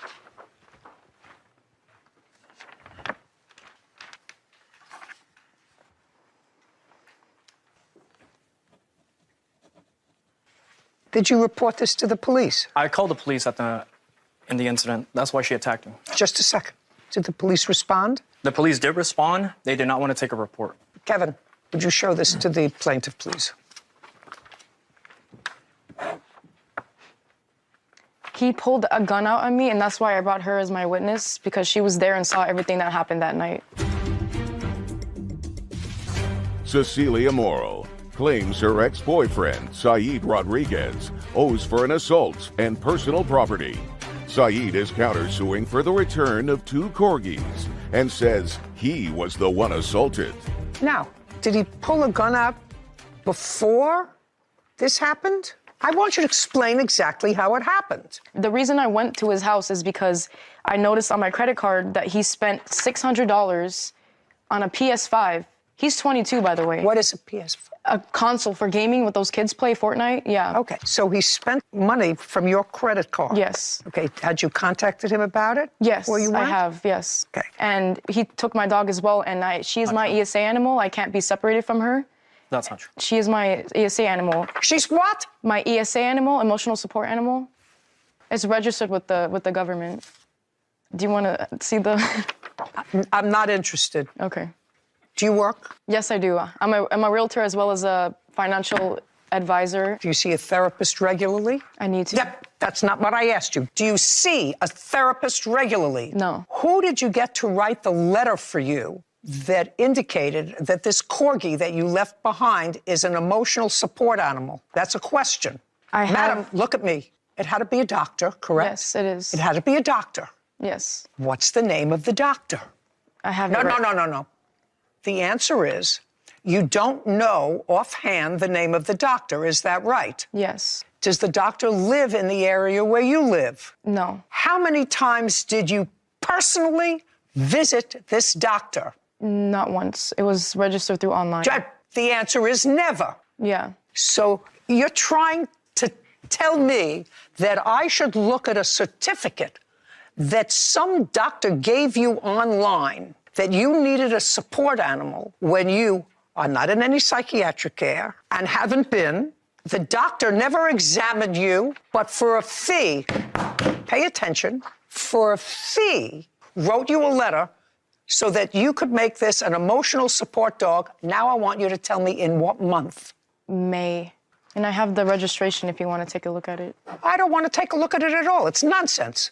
Did you report this to the police? I called the police in the incident. That's why she attacked me. Just a second. Did the police respond? The police did respond. They did not want to take a report. Kevin, would you show this to the plaintiff, please? He pulled a gun out on me, and that's why I brought her as my witness, because she was there and saw everything that happened that night. Cecilia Morrow claims her ex-boyfriend, Saeed Rodriguez, owes for an assault and personal property. Saeed is countersuing for the return of 2 corgis and says he was the one assaulted. Now, did he pull a gun out before this happened? I want you to explain exactly how it happened. The reason I went to his house is because I noticed on my credit card that he spent $600 on a PS5. He's 22, by the way. What is a PS5? A console for gaming with those kids play Fortnite, yeah. Okay, so he spent money from your credit card? Yes. Okay, had you contacted him about it? Yes, Before you I went? have, yes. Okay. And he took my dog as well, and she's my ESA animal. I can't be separated from her. That's not true. She is my ESA animal. She's what? My ESA animal, emotional support animal. It's registered with the government. Do you want to see the... I'm not interested. Okay. Do you work? Yes, I do. I'm a realtor as well as a financial advisor. Do you see a therapist regularly? I need to. Yep, that's not what I asked you. Do you see a therapist regularly? No. Who did you get to write the letter for you that indicated that this corgi that you left behind is an emotional support animal? That's a question. Madam, look at me. It had to be a doctor, correct? Yes, it is. It had to be a doctor. Yes. What's the name of the doctor? I have No. The answer is you don't know offhand the name of the doctor. Is that right? Yes. Does the doctor live in the area where you live? No. How many times did you personally visit this doctor? Not once. It was registered through online. The answer is never. Yeah. So you're trying to tell me that I should look at a certificate that some doctor gave you online that you needed a support animal when you are not in any psychiatric care and haven't been. The doctor never examined you, but for a fee, pay attention, for a fee, wrote you a letter so that you could make this an emotional support dog. Now I want you to tell me in what month. May. And I have the registration if you want to take a look at it. I don't want to take a look at it at all. It's nonsense.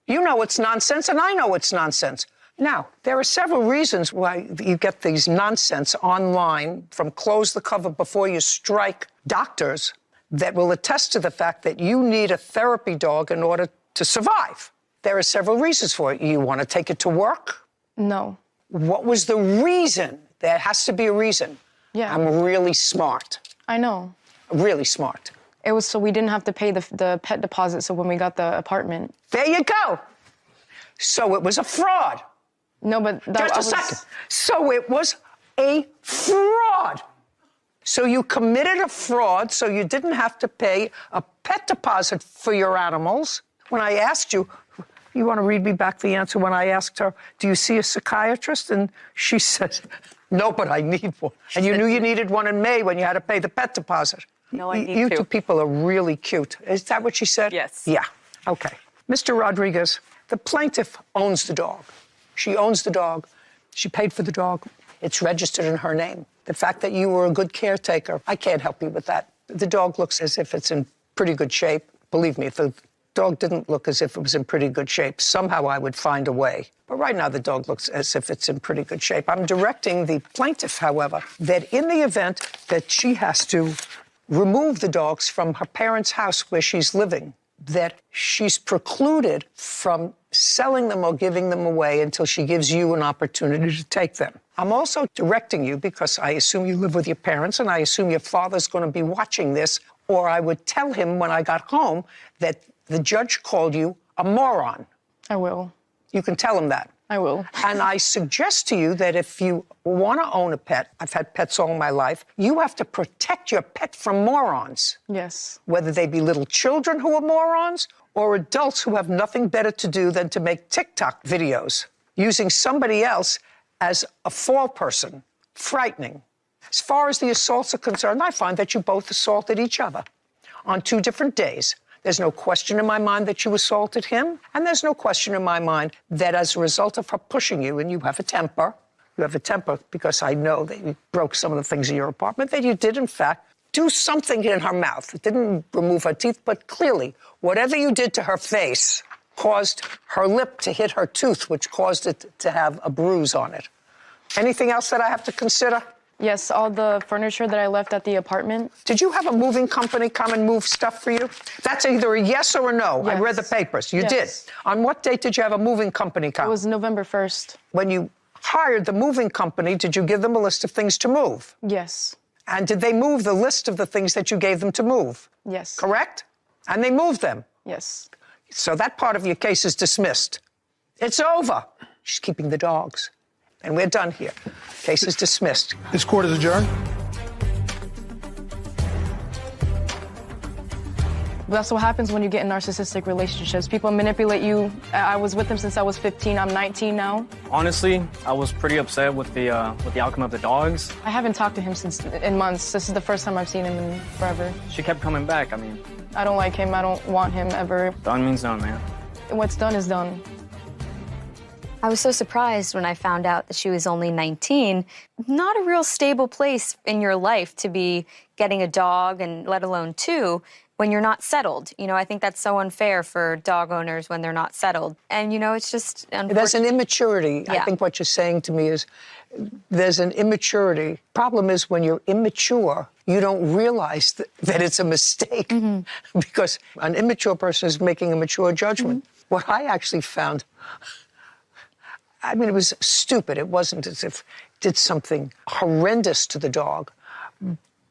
You know it's nonsense, and I know it's nonsense. Now, there are several reasons why you get these nonsense online from close the cover before you strike doctors that will attest to the fact that you need a therapy dog in order to survive. There are several reasons for it. You want to take it to work? No. What was the reason? There has to be a reason. Yeah. I'm really smart. I know. Really smart. It was so we didn't have to pay the pet deposit, so when we got the apartment. There you go. So it was a fraud. No, but that Just a second. So it was a fraud. So you committed a fraud, so you didn't have to pay a pet deposit for your animals. When I asked you, you want to read me back the answer when I asked her, do you see a psychiatrist? And she said, no, but I need one. And you knew you needed one in May when you had to pay the pet deposit. No, I need You two. two people are really cute. Is that what she said? Yes. Yeah. Okay. Mr. Rodriguez, the plaintiff owns the dog. She owns the dog. She paid for the dog. It's registered in her name. The fact that you were a good caretaker, I can't help you with that. The dog looks as if it's in pretty good shape. Believe me, if the dog didn't look as if it was in pretty good shape, somehow I would find a way. But right now, the dog looks as if it's in pretty good shape. I'm directing the plaintiff, however, that in the event that she has to remove the dogs from her parents' house where she's living, that she's precluded from selling them or giving them away until she gives you an opportunity to take them. I'm also directing you because I assume you live with your parents and I assume your father's going to be watching this, or I would tell him when I got home that the judge called you a moron. I will. You can tell him that. I will. And I suggest to you that if you want to own a pet, I've had pets all my life, you have to protect your pet from morons. Yes. Whether they be little children who are morons or adults who have nothing better to do than to make TikTok videos using somebody else as a fall person. Frightening. As far as the assaults are concerned, I find that you both assaulted each other on 2 different days. There's no question in my mind that you assaulted him, and there's no question in my mind that as a result of her pushing you, and you have a temper because I know that you broke some of the things in your apartment, that you did, in fact, do something in her mouth. It didn't remove her teeth, but clearly, whatever you did to her face caused her lip to hit her tooth, which caused it to have a bruise on it. Anything else that I have to consider? Yes, all the furniture that I left at the apartment. Did you have a moving company come and move stuff for you? That's either a yes or a no. Yes. I read the papers. You Yes. did. On what date did you have a moving company come? It was November 1st. When you hired the moving company, did you give them a list of things to move? Yes. And did they move the list of the things that you gave them to move? Yes. Correct? And they moved them. Yes. So that part of your case is dismissed. It's over. She's keeping the dogs. And we're done here. Case is dismissed. This court is adjourned. That's what happens when you get in narcissistic relationships. People manipulate you. I was with him since I was 15. I'm 19 now. Honestly, I was pretty upset with the outcome of the dogs. I haven't talked to him in months. This is the first time I've seen him in forever. She kept coming back. I mean, I don't like him. I don't want him ever. done means done, man. What's done is done. I was so surprised when I found out that she was only 19. Not a real stable place in your life to be getting a dog, and let alone 2, when you're not settled. You know, I think that's so unfair for dog owners when they're not settled. And, you know, it's just unfortunate. There's an immaturity. Yeah. I think what you're saying to me is there's an immaturity. Problem is when you're immature, you don't realize that it's a mistake because an immature person is making a mature judgment. What I actually found, I mean, it was stupid. It wasn't as if it did something horrendous to the dog,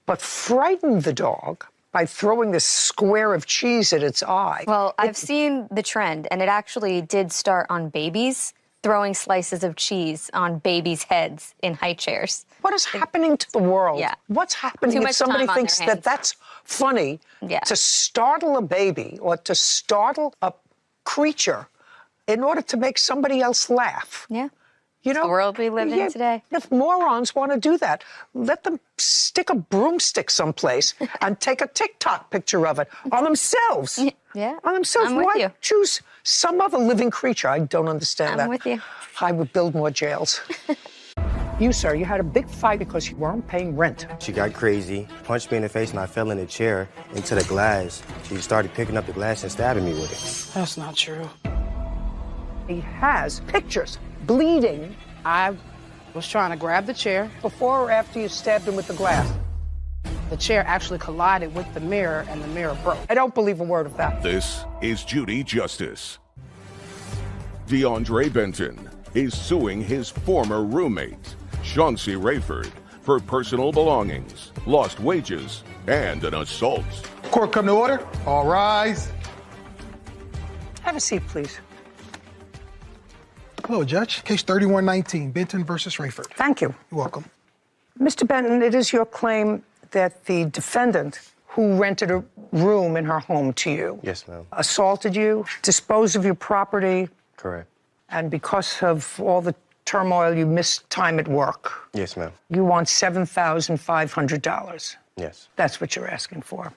but frightened the dog by throwing this square of cheese at its eye. Well, I've seen the trend, and it actually did start on babies, throwing slices of cheese on babies' heads in high chairs. What is happening to the world? Yeah. What's happening Too if much somebody time on thinks their that hands. that's funny Yeah. to startle a baby or to startle a creature in order to make somebody else laugh? Yeah. You know, the world we live in today. If morons want to do that, let them stick a broomstick someplace and take a TikTok picture of it on themselves. Yeah. On themselves. I'm with Why you. choose some other living creature? I don't understand that. I'm with you. I would build more jails. You, sir, you had a big fight because you weren't paying rent. She got crazy, punched me in the face, and I fell in the chair into the glass. She started picking up the glass and stabbing me with it. That's not true. He has pictures, bleeding, I was trying to grab the chair. before or after you stabbed him with the glass. The chair actually collided with the mirror, and the mirror broke. I don't believe a word of that. This is Judy Justice. DeAndre Benton is suing his former roommate, Chauncey Rayford, for personal belongings, lost wages, and an assault. Court come to order. All rise. Have a seat, please. Hello, Judge. Case 3119, Benton versus Rayford. Thank you. You're welcome. Mr. Benton, it is your claim that the defendant who rented a room in her home to you Yes, ma'am. assaulted you, disposed of your property, Correct. and because of all the turmoil, you missed time at work. Yes, ma'am. You want $7,500. Yes. That's what you're asking for.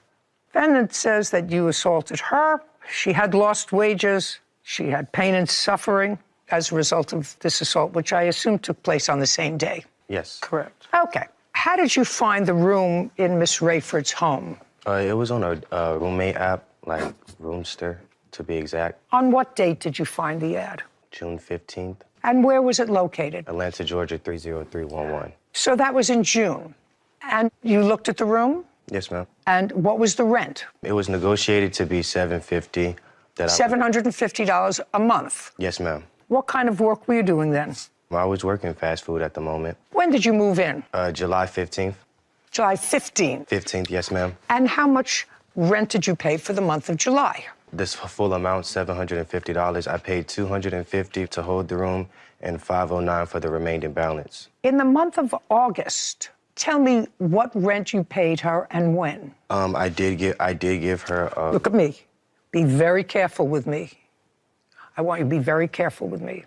Defendant says that you assaulted her. She had lost wages. She had pain and suffering as a result of this assault, which I assume took place on the same day. Yes. Correct. Okay. How did you find the room in Miss Rayford's home? It was on a roommate app, like Roomster, to be exact. On what date did you find the ad? June 15th, And where was it located? Atlanta, Georgia, 30311. So that was in June. And you looked at the room? Yes, ma'am. And what was the rent? It was negotiated to be $750. $750 a month. Yes, ma'am. What kind of work were you doing then? I was working fast food at the moment. When did you move in? July 15th. July 15th. 15th, yes, ma'am. And how much rent did you pay for the month of July? This full amount, $750. I paid $250 to hold the room and $509 for the remaining balance. In the month of August, tell me what rent you paid her and when. I did give her. Look at me. Be very careful with me. I want you to be very careful with me.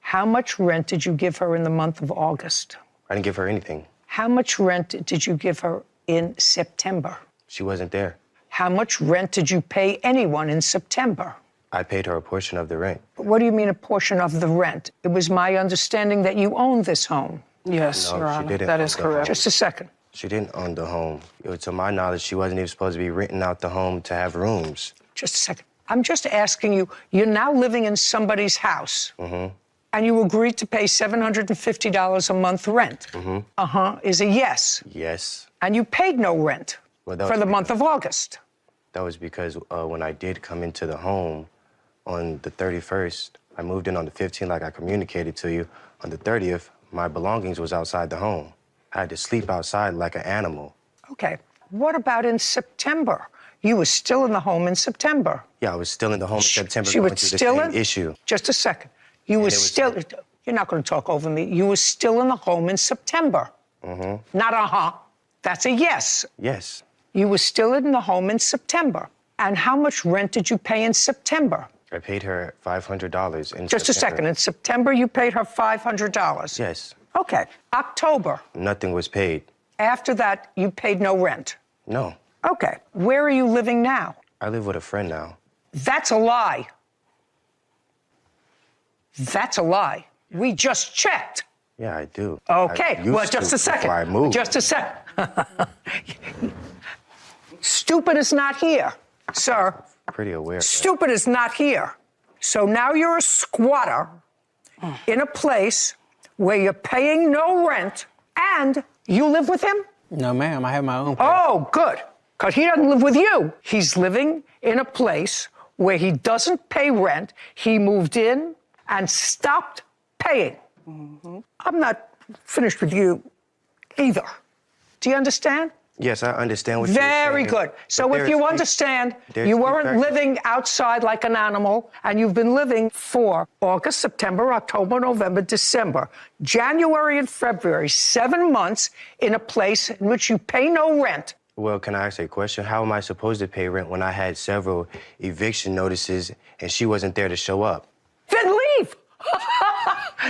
How much rent did you give her in the month of August? I didn't give her anything. How much rent did you give her in September? She wasn't there. How much rent did you pay anyone in September? I paid her a portion of the rent. What do you mean a portion of the rent? It was my understanding that you owned this home. Yes, No, Your she Honor. didn't. That is correct. Just a second. She didn't own the home. To my knowledge, she wasn't even supposed to be renting out the home to have rooms. Just a second. I'm just asking you, you're now living in somebody's house. And you agreed to pay $750 a month rent. Is a yes. Yes. And you paid no rent Well, that for was the month of August. That was because when I did come into the home on the 31st, I moved in on the 15th like I communicated to you. On the 30th, my belongings was outside the home. I had to sleep outside like an animal. Okay. What about in September? You were still in the home in September. Yeah, I was still in the home in September She going was through the still same in? issue. Just a second. You were it was- still, you're not going to talk over me. You were still in the home in September. Not That's a yes. Yes. You were still in the home in September. And how much rent did you pay in September? I paid her $500 in Just a September. second. In September, you paid her $500. Yes. Okay. October. Nothing was paid. After that, you paid no rent. No. Okay. Where are you living now? I live with a friend now. That's a lie. That's a lie. We just checked. Yeah, I do. Okay. I used Well, just to a second. before I moved. Just a second. Stupid is not here, sir. Pretty aware. of that. Stupid is not here. So now you're a squatter in a place where you're paying no rent and you live with him? No, ma'am. I have my own place. Oh, good. Because he doesn't live with you. He's living in a place where he doesn't pay rent. He moved in and stopped paying. I'm not finished with you either. Do you understand? Yes, I understand what you're saying. Very good. So if you understand, you weren't living outside like an animal, and you've been living for August, September, October, November, December, January and February, 7 months in a place in which you pay no rent. Well, can I ask a question? How am I supposed to pay rent when I had several eviction notices and she wasn't there to show up? Then leave.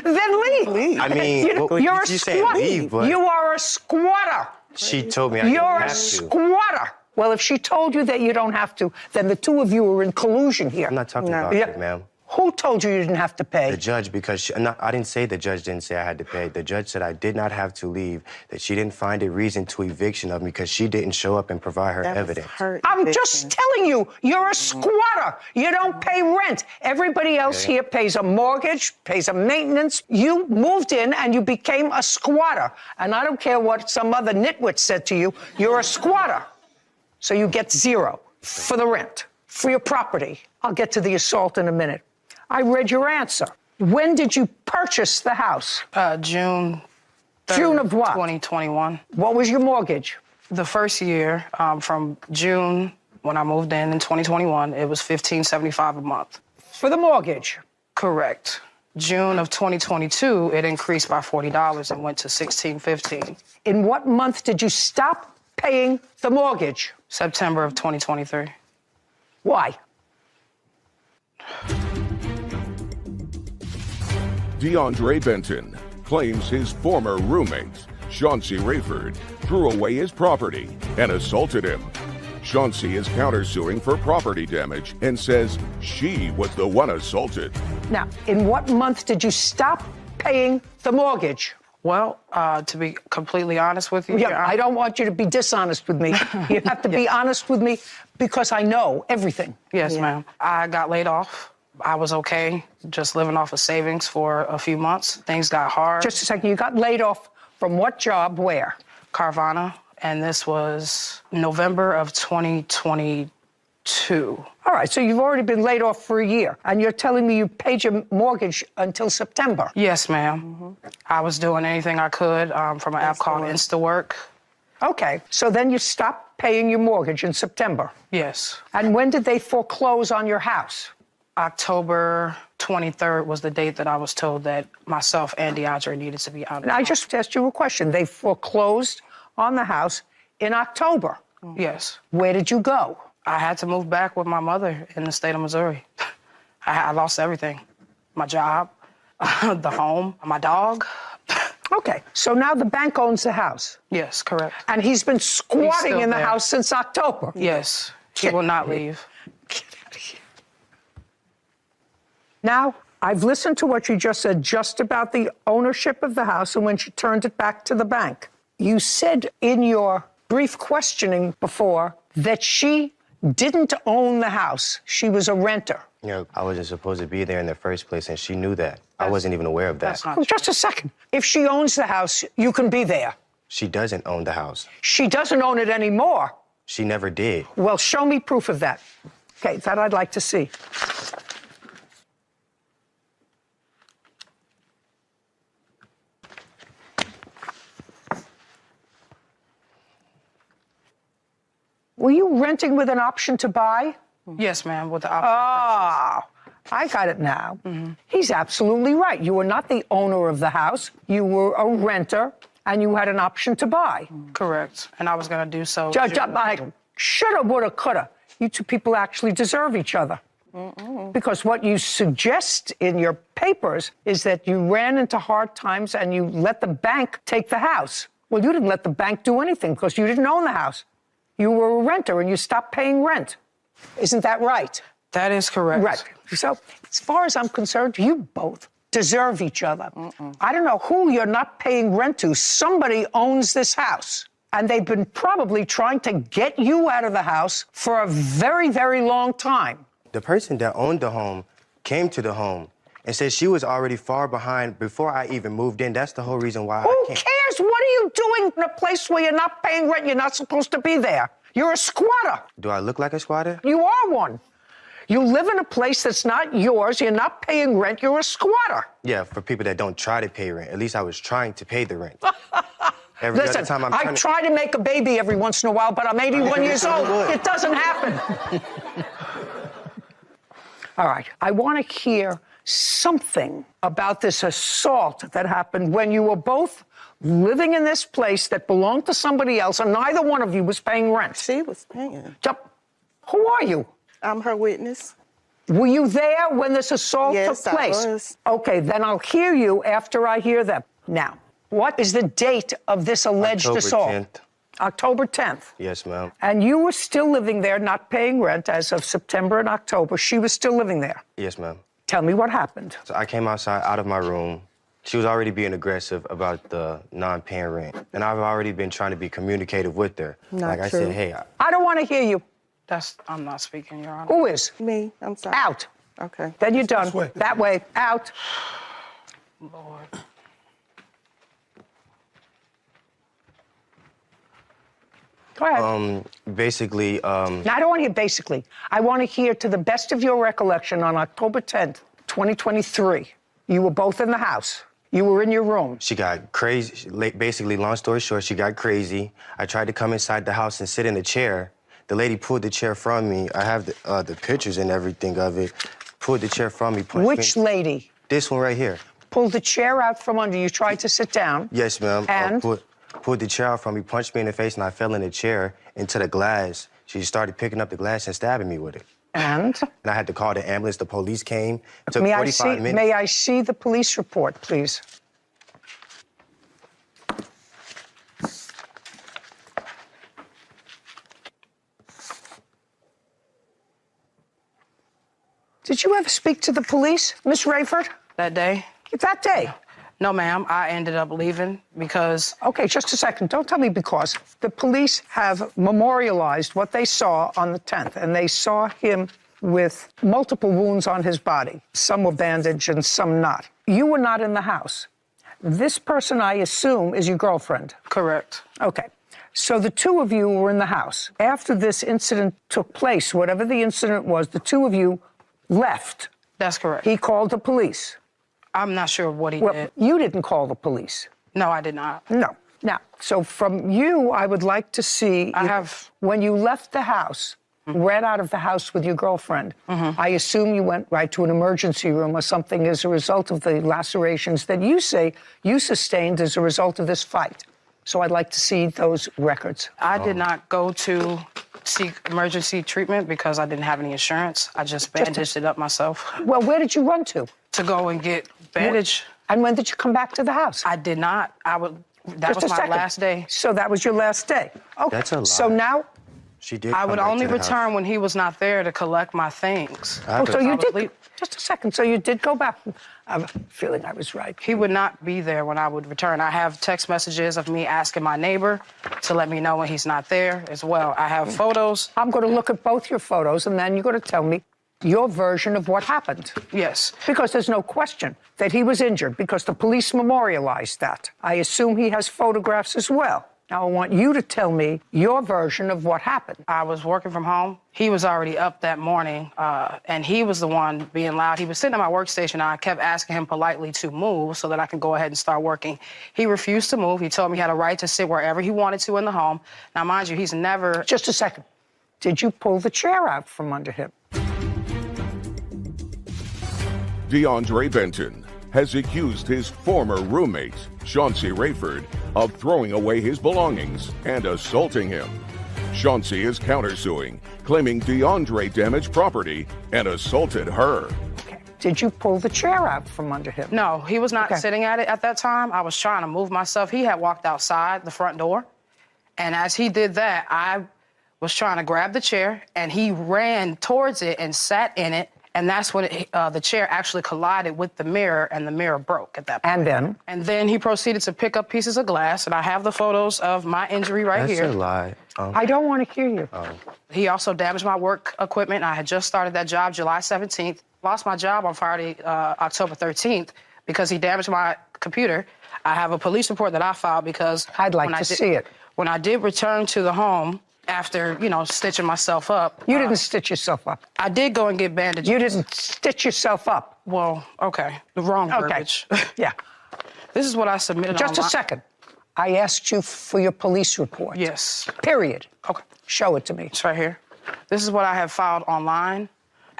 Then leave. I mean, you're a you saying squatter. leave, but You are a squatter. she told me I didn't You're have a to. squatter. Well, if she told you that you don't have to, then the two of you are in collusion here. I'm not talking about Yeah. that, ma'am. Who told you didn't have to pay? The judge, because I didn't say the judge didn't say I had to pay. The judge said I did not have to leave, that she didn't find a reason to eviction of me because she didn't show up and provide her evidence. I'm just telling you, you're a squatter. You don't pay rent. Everybody else here pays a mortgage, pays a maintenance. You moved in and you became a squatter. And I don't care what some other nitwit said to you, you're a squatter. So you get zero for the rent, for your property. I'll get to the assault in a minute. I read your answer. When did you purchase the house? June 3rd, June of what? 2021. What was your mortgage? The first year, from June, when I moved in 2021, it was $1,575 a month. For the mortgage? Correct. June of 2022, it increased by $40 and went to $1,615. In what month did you stop paying the mortgage? September of 2023. Why? DeAndre Benton claims his former roommate, Chauncey Rayford, threw away his property and assaulted him. Chauncey is countersuing for property damage and says she was the one assaulted. Now, in what month did you stop paying the mortgage? Well, to be completely honest with you, Yeah, I don't want you to be dishonest with me. You have to be honest with me because I know everything. Yes, ma'am. I got laid off. I was okay, just living off of savings for a few months. Things got hard. Just a second, you got laid off from what job, where? Carvana, and this was November of 2022. All right, so you've already been laid off for a year, and you're telling me you paid your mortgage until September. Yes, ma'am. I was doing anything I could from an app called InstaWork. Okay, so then you stopped paying your mortgage in September. Yes. And when did they foreclose on your house? October 23rd was the date that I was told that myself and DeAndre needed to be out of And I just asked you a question. They foreclosed on the house in October. Yes. Where did you go? I had to move back with my mother in the state of Missouri. I lost everything. My job, the home, my dog. Okay, so now the bank owns the house. Yes, correct. And he's been squatting still in the there. house since October. Yes, he will not leave. Get out of here. Now, I've listened to what you just said just about the ownership of the house and when she turned it back to the bank. You said in your brief questioning before that she didn't own the house. She was a renter. You know, I wasn't supposed to be there in the first place, and she knew that. I wasn't even aware of that. That's not Oh, just a second. If she owns the house, you can be there. She doesn't own the house. She doesn't own it anymore. She never did. Well, show me proof of that. Okay, that I'd like to see. Were you renting with an option to buy? Yes, ma'am, with the option. Ah, I got it now. He's absolutely right. You were not the owner of the house. You were a renter, and you had an option to buy. Correct. And I was going to do so. Shoulda, woulda, coulda. You two people actually deserve each other. Because what you suggest in your papers is that you ran into hard times and you let the bank take the house. Well, you didn't let the bank do anything because you didn't own the house. You were a renter and you stopped paying rent. Isn't that right? That is correct. Right. So, as far as I'm concerned, you both deserve each other. I don't know who you're not paying rent to. Somebody owns this house. And they've been probably trying to get you out of the house for a very, very long time. The person that owned the home came to the home and said she was already far behind before I even moved in. That's the whole reason why Who I came. cares? What are you doing in a place where you're not paying rent? You're not supposed to be there. You're a squatter. Do I look like a squatter? You are one. You live in a place that's not yours. You're not paying rent. You're a squatter. Yeah, for people that don't try to pay rent. At least I was trying to pay the rent. Every Listen, other time I'm I trying to- try to make a baby every once in a while, but I'm 81 years old. It doesn't happen. All right, I want to hear something about this assault that happened when you were both living in this place that belonged to somebody else, and neither one of you was paying rent. She was paying. Who are you? I'm her witness. Were you there when this assault Yes, took place? I was. Okay, then I'll hear you after I hear them. Now, what is the date of this alleged October assault? 10th. October 10th. Yes, ma'am. And you were still living there, not paying rent as of September and October. She was still living there. Yes, ma'am. Tell me what happened. So I came outside out of my room. She was already being aggressive about the non-paying rent. And I've already been trying to be communicative with her. Not I true. said, hey, I don't want to hear you. I'm not speaking, Your Honor. Who is? Me, I'm sorry. Out. Okay. Then you're done. This way. That way. Out. Lord. Go ahead. basically, Now, I don't want to hear basically. I want to hear, to the best of your recollection, on October 10th, 2023, you were both in the house. You were in your room. she got crazy. Basically, long story short, she got crazy. I tried to come inside the house and sit in a chair. The lady pulled the chair from me. I have the pictures and everything of it. Pulled the chair from me. punched Which me. lady? This one right here. Pulled the chair out from under you, tried to sit down. Yes, ma'am. And? Pulled the chair out from me, punched me in the face, and I fell in the chair into the glass. She started picking up the glass and stabbing me with it. And? And I had to call the ambulance. The police came. It took 45 minutes. May I see the police report, please? Did you ever speak to the police, Miss Rayford? That day? That day? No, ma'am. I ended up leaving because... Okay, just a second. Don't tell me because. The police have memorialized what they saw on the 10th, and they saw him with multiple wounds on his body. Some were bandaged and some not. You were not in the house. This person, I assume, is your girlfriend. Correct. Okay. So the two of you were in the house. After this incident took place, whatever the incident was, the two of you left. That's correct. He called the police. I'm not sure what he Well, did. you didn't call the police. No, I did not. No. Now, so from you, I would like to see... When you left the house, ran out of the house with your girlfriend, I assume you went right to an emergency room or something as a result of the lacerations that you say you sustained as a result of this fight. So I'd like to see those records. I did not go to seek emergency treatment because I didn't have any insurance. I just bandaged it up myself. Well, where did you run to? To go and get bandage. And when did you come back to the house? I did not. That was my last day. So that was your last day. Okay. That's a lie. So now... She did. I would only to the house. return when he was not there to collect my things. Oh, so you I was did... leave- Just a second. So you did go back. I'm feeling I was right. He would not be there when I would return. I have text messages of me asking my neighbor to let me know when he's not there as well. I have photos. I'm going to look at both your photos, and then you're going to tell me your version of what happened. Yes. Because there's no question that he was injured, because the police memorialized that. I assume he has photographs as well. Now, I want you to tell me your version of what happened. I was working from home. He was already up that morning, and he was the one being loud. He was sitting at my workstation, and I kept asking him politely to move so that I could go ahead and start working. He refused to move. He told me he had a right to sit wherever he wanted to in the home. Now, mind you, he's never... Just a second. Did you pull the chair out from under him? DeAndre Benton has accused his former roommate, Chauncey Rayford, of throwing away his belongings and assaulting him. Chauncey is countersuing, claiming DeAndre damaged property and assaulted her. Okay. Did you pull the chair out from under him? No, he was not sitting at it at that time. I was trying to move myself. He had walked outside the front door, and as he did that, I was trying to grab the chair, and he ran towards it and sat in it. And that's when the chair actually collided with the mirror, and the mirror broke at that point. And then? And then he proceeded to pick up pieces of glass, and I have the photos of my injury right here. That's a lie. I don't want to hear you. He also damaged my work equipment. I had just started that job July 17th. Lost my job on Friday, October 13th, because he damaged my computer. I have a police report that I filed because... I'd like to see it. When I did return to the home, after, stitching myself up. You didn't stitch yourself up. I did go and get bandages. You didn't stitch yourself up. Well, okay. The wrong verbiage. Yeah. This is what I submitted Just a second. I asked you for your police report. Yes. Period. Okay. Show it to me. It's right here. This is what I have filed online.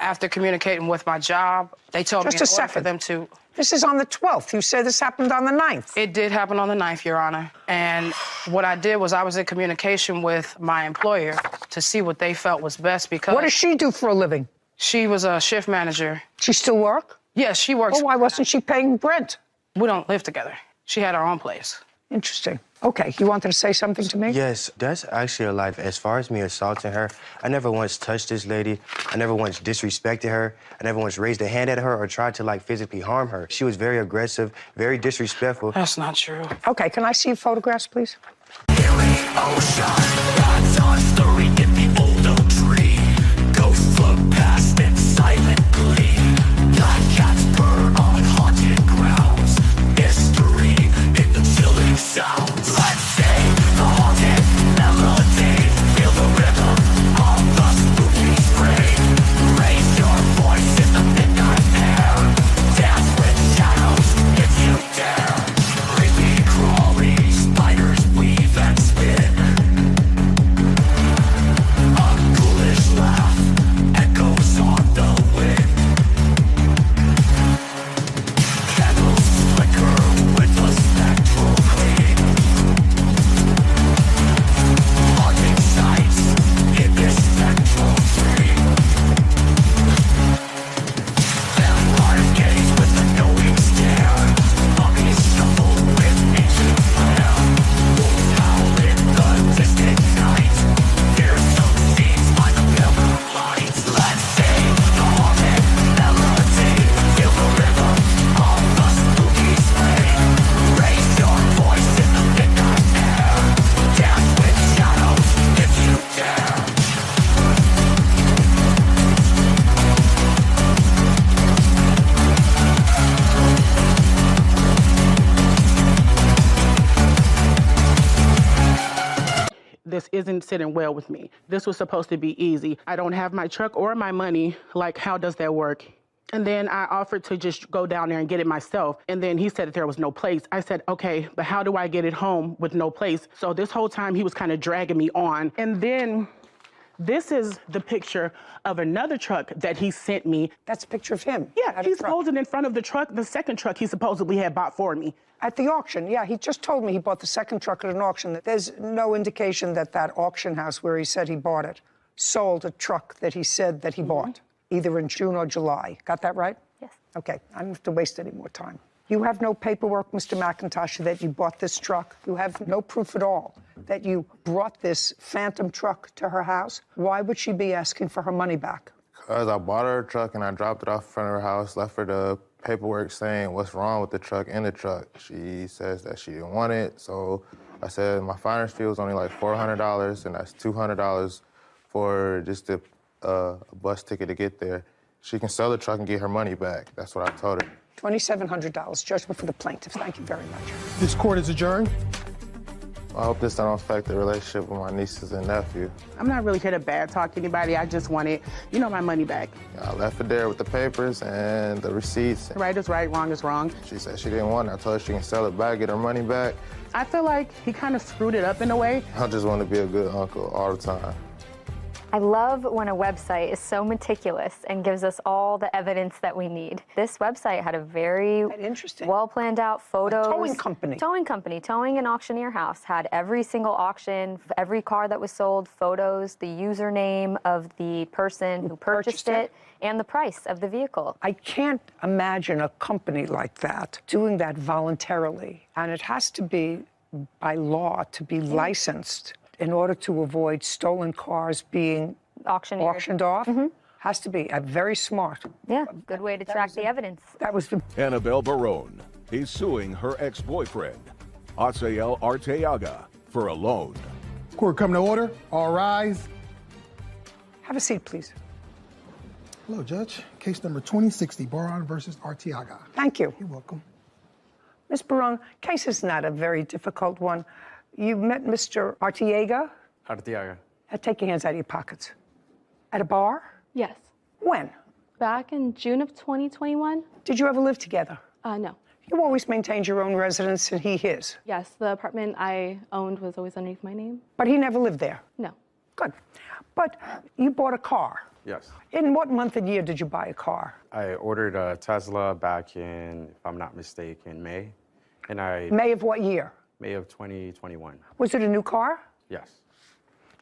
After communicating with my job, they told me in order for them to... This is on the 12th. You said this happened on the 9th. It did happen on the 9th, Your Honor. And what I did was I was in communication with my employer to see what they felt was best because... What does she do for a living? She was a shift manager. She still work? Yes, she works. Well, why wasn't she paying rent? We don't live together. She had her own place. Interesting. Okay, you wanted to say something to me? Yes, that's actually a lie. As far as me assaulting her, I never once touched this lady. I never once disrespected her. I never once raised a hand at her or tried to, like, physically harm her. She was very aggressive, very disrespectful. That's not true. Okay, can I see photographs, please? This isn't sitting well with me. This was supposed to be easy. I don't have my truck or my money. Like, how does that work? And then I offered to just go down there and get it myself. And then he said that there was no place. I said, okay, but how do I get it home with no place? So this whole time he was kind of dragging me on. And then this is the picture of another truck that he sent me. That's a picture of him. Yeah, he's posing in front of the truck, the second truck he supposedly had bought for me. At the auction, yeah. He just told me he bought the second truck at an auction. There's no indication that that auction house where he said he bought it sold a truck that he said that he bought, either in June or July. Got that right? Yes. Okay, I don't have to waste any more time. You have no paperwork, Mr. McIntosh, that you bought this truck. You have no proof at all that you brought this phantom truck to her house. Why would she be asking for her money back? Because I bought her a truck and I dropped it off in front of her house, left her the paperwork saying what's wrong with the truck in the truck. She says that she didn't want it, so I said my finder's fee was only like $400, and that's $200 for just a bus ticket to get there. She can sell the truck and get her money back. That's what I told her. $2,700, judgment for the plaintiff. Thank you very much. This court is adjourned. I hope this don't affect the relationship with my nieces and nephew. I'm not really here to bad talk anybody. I just wanted, my money back. I left it there with the papers and the receipts. Right is right, wrong is wrong. She said she didn't want it. I told her she can sell it back, get her money back. I feel like he kind of screwed it up in a way. I just want to be a good uncle all the time. I love when a website is so meticulous and gives us all the evidence that we need. This website had a very well planned out photos. A towing company. Towing and auctioneer house had every single auction, every car that was sold, photos, the username of the person who purchased it, and the price of the vehicle. I can't imagine a company like that doing that voluntarily. And it has to be by law to be licensed in order to avoid stolen cars being auctioned off. Has to be very smart. Yeah, good way to track the evidence. That was the... Annabelle Barone is suing her ex-boyfriend, Asael Arteaga, for a loan. Court come to order. All rise. Have a seat, please. Hello, Judge. Case number 2060, Baron versus Arteaga. Thank you. You're welcome. Ms. Barone, case is not a very difficult one. You met Mr. Arteaga? Arteaga. Take your hands out of your pockets. At a bar? Yes. When? Back in June of 2021. Did you ever live together? No. You always maintained your own residence and he his. Yes, the apartment I owned was always underneath my name. But he never lived there? No. Good. But you bought a car. Yes. In what month and year did you buy a car? I ordered a Tesla back in, if I'm not mistaken, May. And May of what year? May of 2021. Was it a new car? Yes.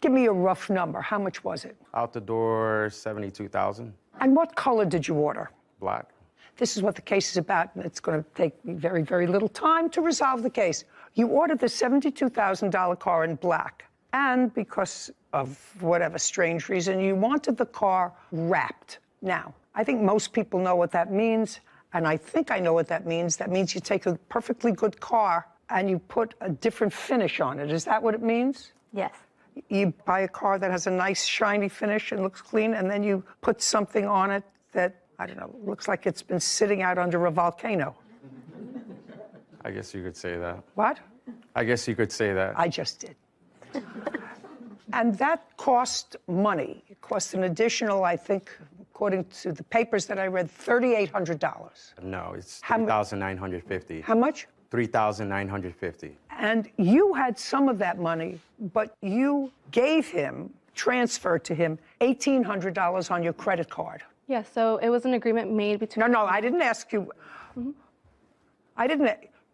Give me a rough number. How much was it? Out the door, 72,000. And what color did you order? Black. This is what the case is about, and it's going to take me very, very little time to resolve the case. You ordered the $72,000 car in black, and because of whatever strange reason, you wanted the car wrapped. Now, I think most people know what that means, and I think I know what that means. That means you take a perfectly good car and you put a different finish on it. Is that what it means? Yes. You buy a car that has a nice shiny finish and looks clean, and then you put something on it that, I don't know, looks like it's been sitting out under a volcano. I guess you could say that. What? I guess you could say that. I just did. And that cost money. It cost an additional, I think, according to the papers that I read, $3,800. No, it's $3,950. How much? $3,950. And you had some of that money, but you gave him, transferred to him, $1,800 on your credit card. Yeah, so it was an agreement made between... No, I didn't ask you. I didn't.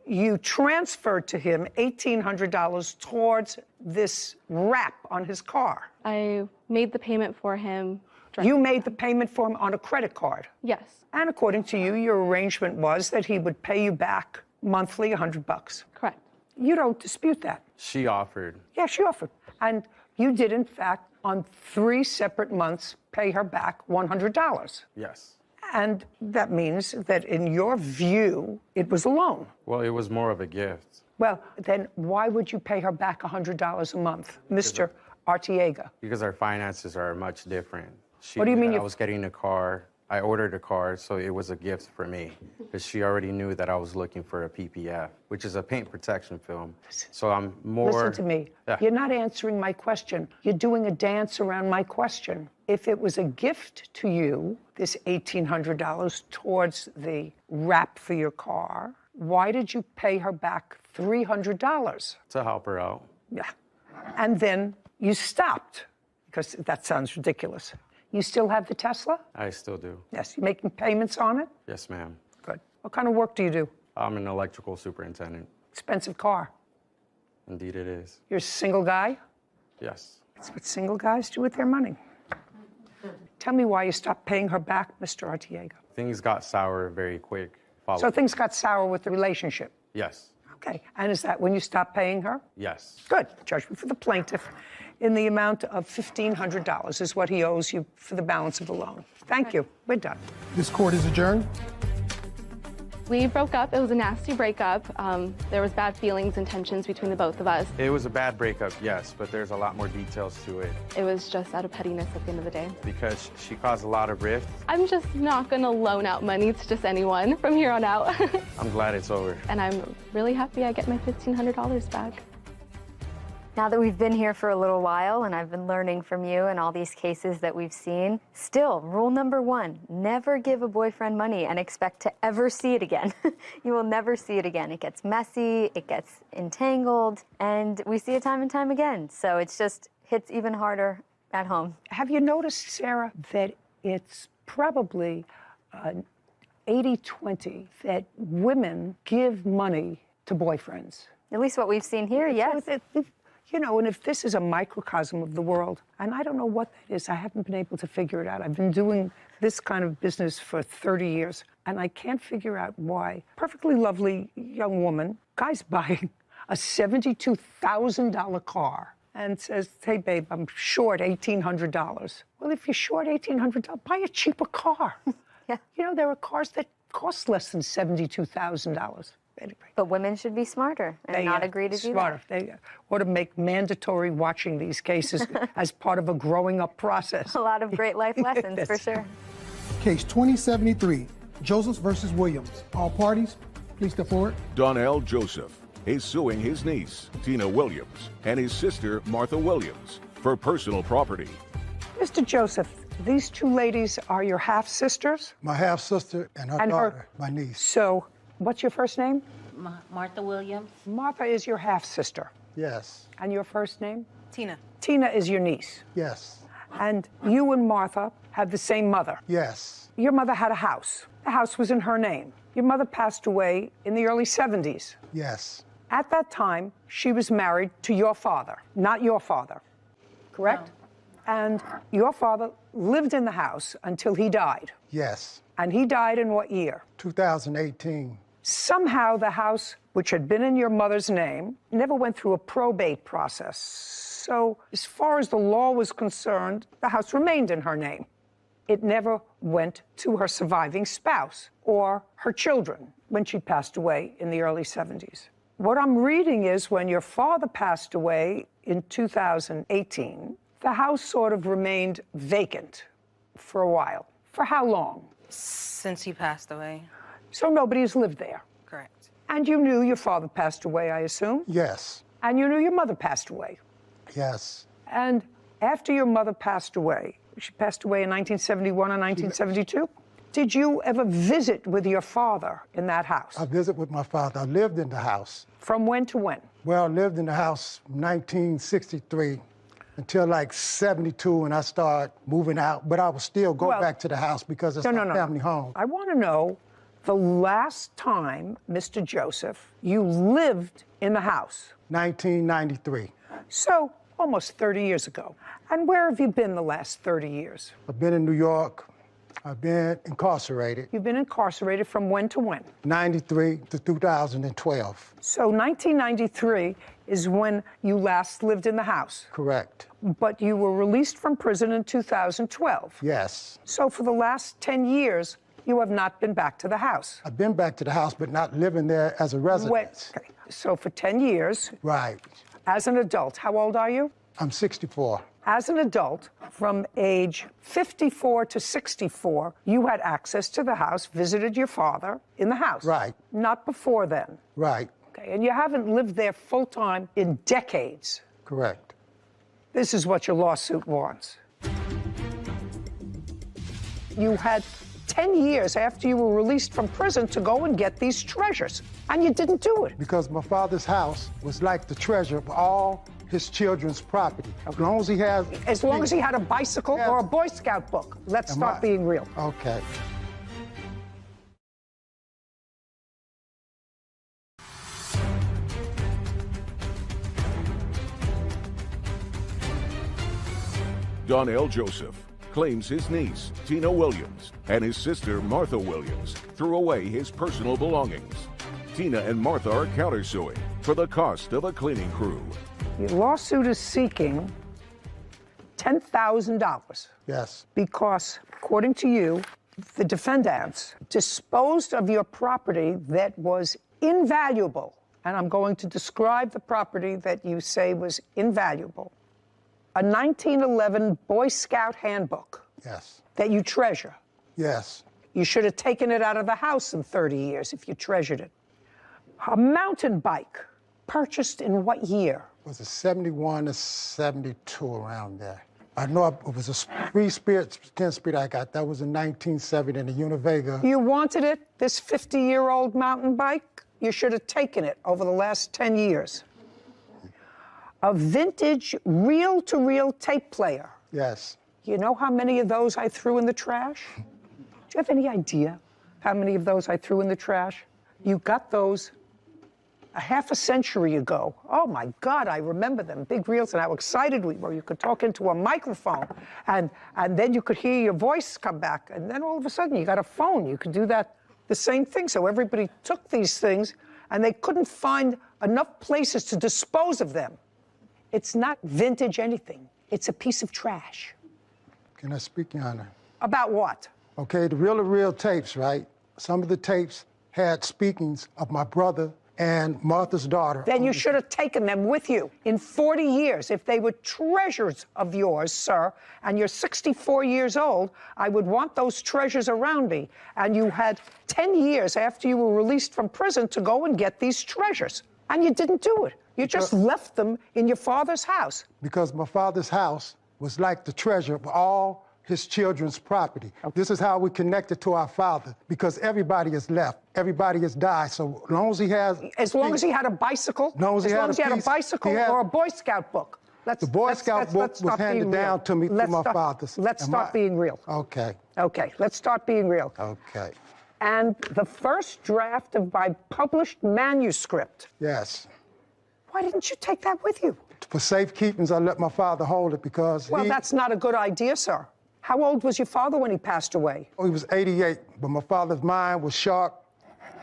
You transferred to him $1,800 towards this wrap on his car. I made the payment for him. You made the payment for him on a credit card? Yes. And according to you, your arrangement was that he would pay you back monthly $100. Correct. You don't dispute that. She offered. Yeah, she offered. And you did, in fact, on 3 separate months, pay her back $100. Yes. And that means that in your view, it was a loan. Well, it was more of a gift. Well, then why would you pay her back $100 a month, Mr. Artiega? Because our finances are much different. What do you mean I was getting a car. I ordered a car, so it was a gift for me. Because she already knew that I was looking for a PPF, which is a paint protection film. So I'm more... Listen to me. Yeah. You're not answering my question. You're doing a dance around my question. If it was a gift to you, this $1,800 towards the wrap for your car, why did you pay her back $300? To help her out. Yeah. And then you stopped, because that sounds ridiculous. You still have the Tesla? I still do. Yes. You making payments on it? Yes, ma'am. Good. What kind of work do you do? I'm an electrical superintendent. Expensive car. Indeed it is. You're a single guy? Yes. That's what single guys do with their money. Tell me why you stopped paying her back, Mr. Artiega. Things got sour very quick. So things got sour with the relationship? Yes. Okay. And is that when you stopped paying her? Yes. Good. Judgment for the plaintiff in the amount of $1,500 is what he owes you for the balance of the loan. Thank you. We're done. This court is adjourned. We broke up. It was a nasty breakup. There was bad feelings and tensions between the both of us. It was a bad breakup, yes, but there's a lot more details to it. It was just out of pettiness at the end of the day. Because she caused a lot of rift. I'm just not going to loan out money to just anyone from here on out. I'm glad it's over. And I'm really happy I get my $1,500 back. Now that we've been here for a little while and I've been learning from you and all these cases that we've seen, still, rule number 1, never give a boyfriend money and expect to ever see it again. You will never see it again. It gets messy, it gets entangled, and we see it time and time again. So it's just hits even harder at home. Have you noticed, Sarah, that it's probably 80-20 that women give money to boyfriends? At least what we've seen here, yes. You know, and if this is a microcosm of the world, and I don't know what that is, I haven't been able to figure it out. I've been doing this kind of business for 30 years, and I can't figure out why. Perfectly lovely young woman, guy's buying a $72,000 car and says, hey, babe, I'm short $1,800. Well, if you're short $1,800, buy a cheaper car. Yeah. You know, there are cars that cost less than $72,000. Anyway. But women should be smarter and not agree to do smarter. that. They ought to make mandatory watching these cases as part of a growing up process. A lot of great life lessons, for sure. Case 2073, Joseph versus Williams. All parties, please step forward. Donnell Joseph is suing his niece, Tina Williams, and his sister, Martha Williams, for personal property. Mr. Joseph, these two ladies are your half-sisters? My half-sister and her daughter, my niece. So What's your first name? Martha Williams. Martha is your half-sister. Yes. And your first name? Tina. Tina is your niece. Yes. And you and Martha have the same mother. Yes. Your mother had a house. The house was in her name. Your mother passed away in the early 70s. Yes. At that time, she was married to your father, not your father, correct? No. And your father lived in the house until he died. Yes. And he died in what year? 2018. Somehow the house, which had been in your mother's name, never went through a probate process. So as far as the law was concerned, the house remained in her name. It never went to her surviving spouse or her children when she passed away in the early 70s. What I'm reading is when your father passed away in 2018, the house sort of remained vacant for a while. For how long? Since he passed away. So nobody's lived there. Correct. And you knew your father passed away, I assume? Yes. And you knew your mother passed away? Yes. And after your mother passed away, she passed away in 1971 or 1972, did you ever visit with your father in that house? I visited with my father. I lived in the house. From when to when? Well, I lived in the house 1963 until like 72 when I started moving out. But I would still go back to the house because it's my family home. I want to know the last time, Mr. Joseph, you lived in the house. 1993. So almost 30 years ago. And where have you been the last 30 years? I've been in New York. I've been incarcerated. You've been incarcerated from when to when? 93 to 2012. So 1993 is when you last lived in the house. Correct. But you were released from prison in 2012. Yes. So for the last 10 years, you have not been back to the house. I've been back to the house, but not living there as a resident. Okay. So for 10 years. Right. As an adult, how old are you? I'm 64. As an adult, from age 54 to 64, you had access to the house, visited your father in the house. Right. Not before then. Right. Okay, and you haven't lived there full-time in decades. Correct. This is what your lawsuit wants. You had 10 years after you were released from prison to go and get these treasures, and you didn't do it. Because my father's house was like the treasure of all his children's property. As long as he has... As long as he had a bicycle or a Boy Scout book. Let's start being real. Okay. Donnell Joseph claims his niece, Tina Williams, and his sister, Martha Williams, threw away his personal belongings. Tina and Martha are countersuing for the cost of a cleaning crew. Your lawsuit is seeking $10,000. Yes. Because, according to you, the defendants disposed of your property that was invaluable. And I'm going to describe the property that you say was invaluable. A 1911 Boy Scout handbook. Yes. That you treasure. Yes. You should have taken it out of the house in 30 years if you treasured it. A mountain bike, purchased in what year? Was it 71 to 72, around there? I know it was a free spirit, 10-speed I got. That was in 1970 in the Univega. You wanted it, this 50-year-old mountain bike? You should have taken it over the last 10 years. A vintage reel-to-reel tape player. Yes. You know how many of those I threw in the trash? Do you have any idea how many of those I threw in the trash? You got those a half a century ago. Oh my God, I remember them, big reels, and how excited we were. You could talk into a microphone, and then you could hear your voice come back, and then all of a sudden you got a phone. You could do that, the same thing. So everybody took these things, and they couldn't find enough places to dispose of them. It's not vintage anything. It's a piece of trash. Can I speak, Your Honor? About what? Okay, the reel-to-reel tapes, right? Some of the tapes had speakings of my brother and Martha's daughter. Then you should have taken them with you. In 40 years, if they were treasures of yours, sir, and you're 64 years old, I would want those treasures around me. And you had 10 years after you were released from prison to go and get these treasures. And you didn't do it. You just left them in your father's house. Because my father's house was like the treasure of all his children's property. This is how we connected to our father, because everybody has left. Everybody has died. So as long as he has... As long as he had a bicycle? As long as he had a bicycle or a Boy Scout book? The Boy Scout book was handed down to me through my father's. Let's start being real. Okay. Okay, let's start being real. Okay. And the first draft of my published manuscript. Yes. Why didn't you take that with you? For safekeeping, I let my father hold it because Well, that's not a good idea, sir. How old was your father when he passed away? He was 88, but my father's mind was sharp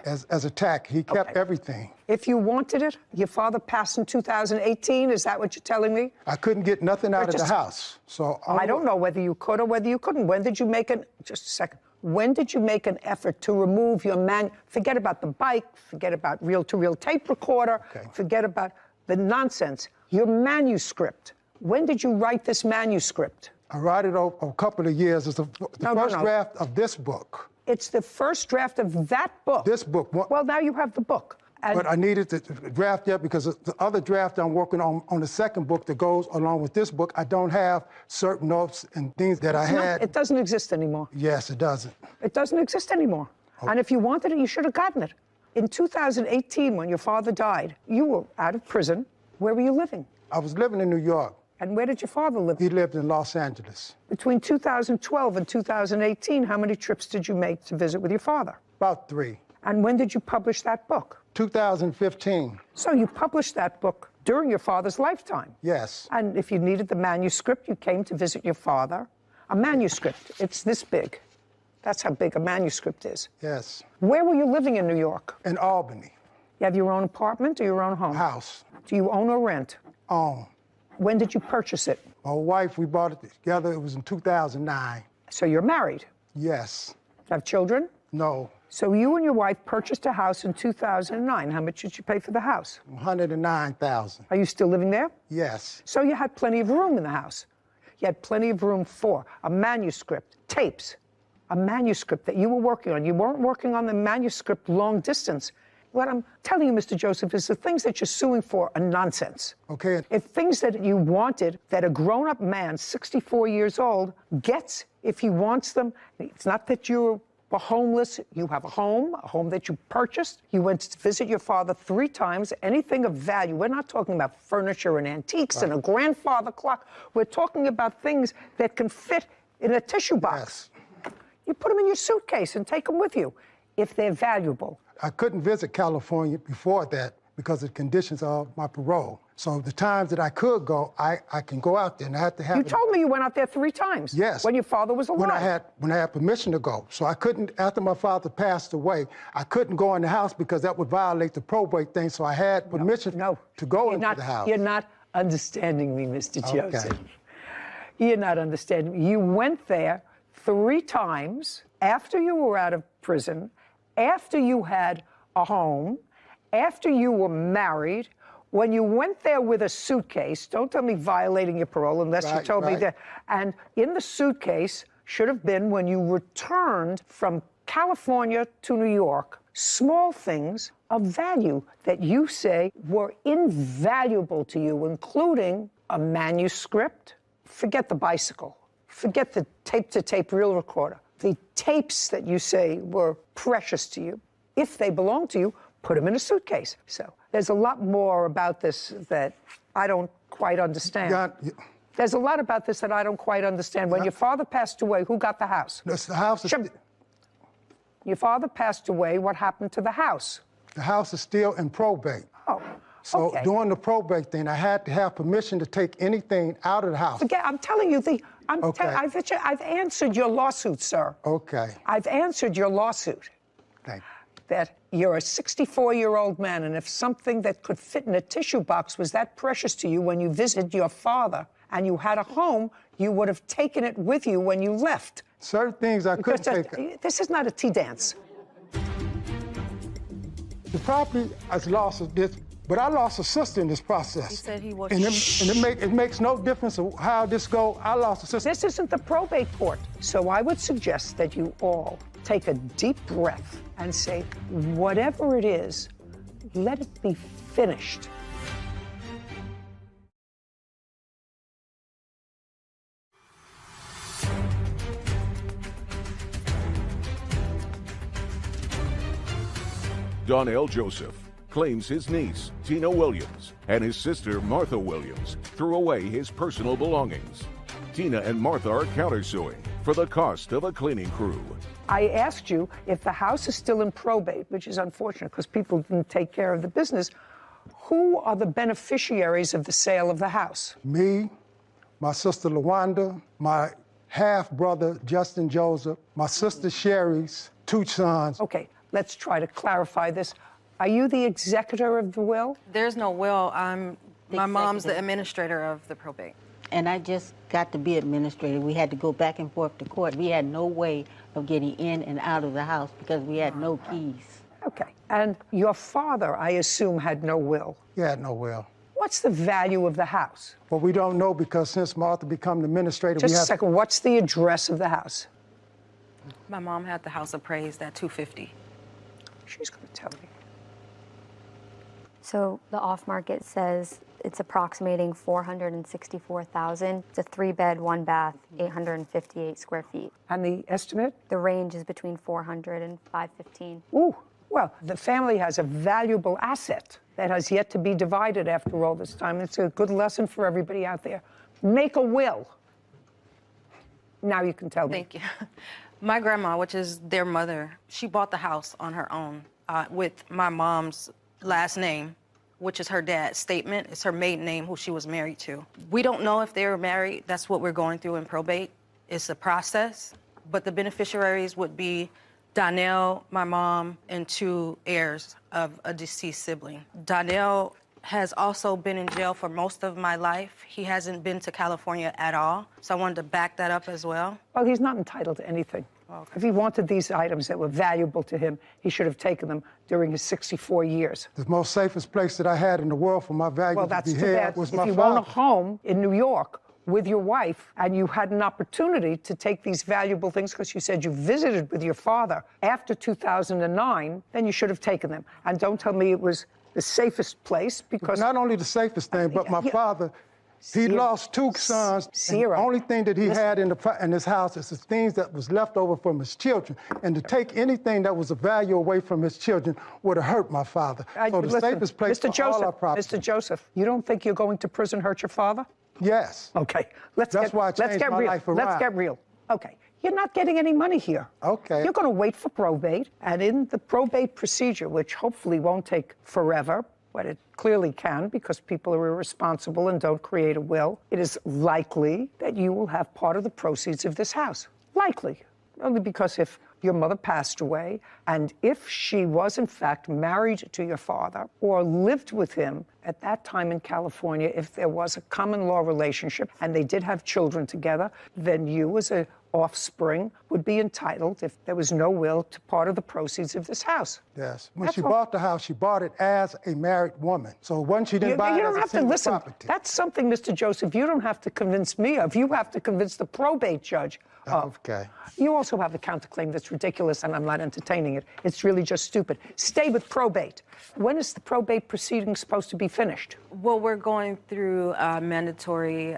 as a tack. He kept everything. If you wanted it, your father passed in 2018, is that what you're telling me? I couldn't get nothing out of the house, so... I don't know whether you could or whether you couldn't. When did you make just a second. When did you make an effort to remove your forget about the bike, forget about reel-to-reel tape recorder, forget about the nonsense. Your manuscript. When did you write this manuscript? I wrote it over a couple of years. It's the first draft of this book. It's the first draft of that book? This book. Well, now you have the book. But I needed to draft that because the other draft I'm working on the second book that goes along with this book, I don't have certain notes and things that I had. It doesn't exist anymore. Yes, it doesn't. It doesn't exist anymore. And if you wanted it, you should have gotten it. In 2018, when your father died, you were out of prison. Where were you living? I was living in New York. And where did your father live? He lived in Los Angeles. Between 2012 and 2018, how many trips did you make to visit with your father? About 3. And when did you publish that book? 2015. So you published that book during your father's lifetime? Yes. And if you needed the manuscript, you came to visit your father. A manuscript, it's this big. That's how big a manuscript is. Yes. Where were you living in New York? In Albany. You have your own apartment or your own home? House. Do you own or rent? Own. When did you purchase it? My wife, we bought it together. It was in 2009. So you're married? Yes. Have children? No. So you and your wife purchased a house in 2009. How much did you pay for the house? $109,000. Are you still living there? Yes. So you had plenty of room in the house. You had plenty of room for a manuscript, tapes, a manuscript that you were working on. You weren't working on the manuscript long distance. What I'm telling you, Mr. Joseph, is the things that you're suing for are nonsense. Okay. If things that you wanted, that a grown-up man, 64 years old, gets if he wants them, it's not that you're homeless, you have a home that you purchased. You went to visit your father 3 times, anything of value. We're not talking about furniture and antiques and a grandfather clock. We're talking about things that can fit in a tissue box. Yes. You put them in your suitcase and take them with you if they're valuable. I couldn't visit California before that because of the conditions of my parole. So the times that I could go, I can go out there, and I had to have... You told me you went out there 3 times. Yes. When your father was alive. When I had permission to go. So I couldn't, after my father passed away, I couldn't go in the house because that would violate the probate thing, so I had permission to go into the house. You're not understanding me, Mr. Joseph. Okay. You're not understanding me. You went there 3 times after you were out of prison, after you had a home, after you were married. When you went there with a suitcase, don't tell me violating your parole unless you told me that. And in the suitcase should have been, when you returned from California to New York, small things of value that you say were invaluable to you, including a manuscript. Forget the bicycle. Forget the tape-to-tape reel recorder. The tapes that you say were precious to you, if they belong to you, put them in a suitcase. So there's a lot more about this that I don't quite understand. There's a lot about this that I don't quite understand. When your father passed away, who got the house? The house is... Your father passed away. What happened to the house? The house is still in probate. Oh, so during the probate thing, I had to have permission to take anything out of the house. I'm telling you, I've answered your lawsuit, sir. Okay. I've answered your lawsuit. Thank you. That you're a 64-year-old man, and if something that could fit in a tissue box was that precious to you when you visited your father and you had a home, you would have taken it with you when you left. Certain things I couldn't take. This is not a tea dance. The property has lost this, but I lost a sister in this process. He said he was... And it makes no difference of how this goes. I lost a sister. This isn't the probate court. So I would suggest that you all take a deep breath and say, whatever it is, let it be finished. Donnell Joseph claims his niece, Tina Williams, and his sister, Martha Williams, threw away his personal belongings. Tina and Martha are countersuing for the cost of a cleaning crew. I asked you if the house is still in probate, which is unfortunate because people didn't take care of the business. Who are the beneficiaries of the sale of the house? Me, my sister LaWanda, my half-brother Justin Joseph, my sister Sherry's 2 sons. Okay, let's try to clarify this. Are you the executor of the will? There's no will. My mom's the administrator of the probate. And I just got to be administrator. We had to go back and forth to court. We had no way of getting in and out of the house because we had no keys. Okay. And your father, I assume, had no will. He had no will. What's the value of the house? Well, we don't know because since Martha became the administrator, Just a second. What's the address of the house? My mom had the house appraised at $250,000. She's going to tell me. So the off-market says it's approximating $464,000. It's a 3-bed, 1-bath, 858 square feet. And the estimate? The range is between 400 and 515. Ooh, well, the family has a valuable asset that has yet to be divided after all this time. It's a good lesson for everybody out there. Make a will. Now you can tell me. Thank you. My grandma, which is their mother, she bought the house on her own with my mom's last name, which is her dad's statement. It's her maiden name, who she was married to. We don't know if they were married. That's what we're going through in probate. It's a process. But the beneficiaries would be Donnell, my mom, and 2 heirs of a deceased sibling. Donnell has also been in jail for most of my life. He hasn't been to California at all. So I wanted to back that up as well. Well, he's not entitled to anything. Okay. If he wanted these items that were valuable to him, he should have taken them during his 64 years. The most safest place that I had in the world for my value to be held was my father. If you own a home in New York with your wife and you had an opportunity to take these valuable things because you said you visited with your father after 2009, then you should have taken them. And don't tell me it was the safest place because... Not only the safest thing, but my father... He lost 2 sons. The only thing that he had in his house is the things that was left over from his children. And to take anything that was of value away from his children would have hurt my father. So the safest place for all our property. Mr. Joseph, you don't think you're going to prison hurt your father? Yes. Okay. Let's get real. Okay. You're not getting any money here. Okay. You're going to wait for probate. And in the probate procedure, which hopefully won't take forever, but it clearly can because people are irresponsible and don't create a will, it is likely that you will have part of the proceeds of this house. Likely. Only because if your mother passed away and if she was in fact married to your father or lived with him at that time in California, if there was a common law relationship and they did have children together, then you as a offspring would be entitled, if there was no will, to part of the proceeds of this house. Yes. When she bought the house, she bought it as a married woman. So once she didn't buy it as a single property. That's something, Mr. Joseph, you don't have to convince me of. You have to convince the probate judge of. Okay. You also have a counterclaim that's ridiculous, and I'm not entertaining it. It's really just stupid. Stay with probate. When is the probate proceeding supposed to be finished? Well, we're going through mandatory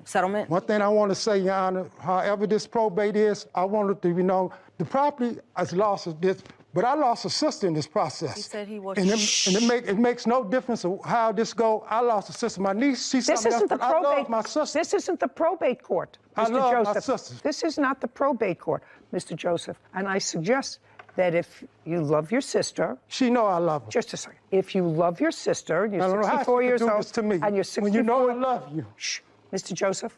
settlement. One thing I want to say, Your Honor, however this probate is, I wanted to, the property has lost this, but I lost a sister in this process. He said he was. And it makes no difference of how this go. I lost a sister. My niece, she's something else, but I love my sister. This isn't the probate court, Mr. I love Joseph. my sister. This is not the probate court, Mr. Joseph. And I suggest that if you love your sister... She know I love her. Just a second. If you love your sister, and you're 64 years old... To me. And you're 64... When you know I love you. Shh. Mr. Joseph.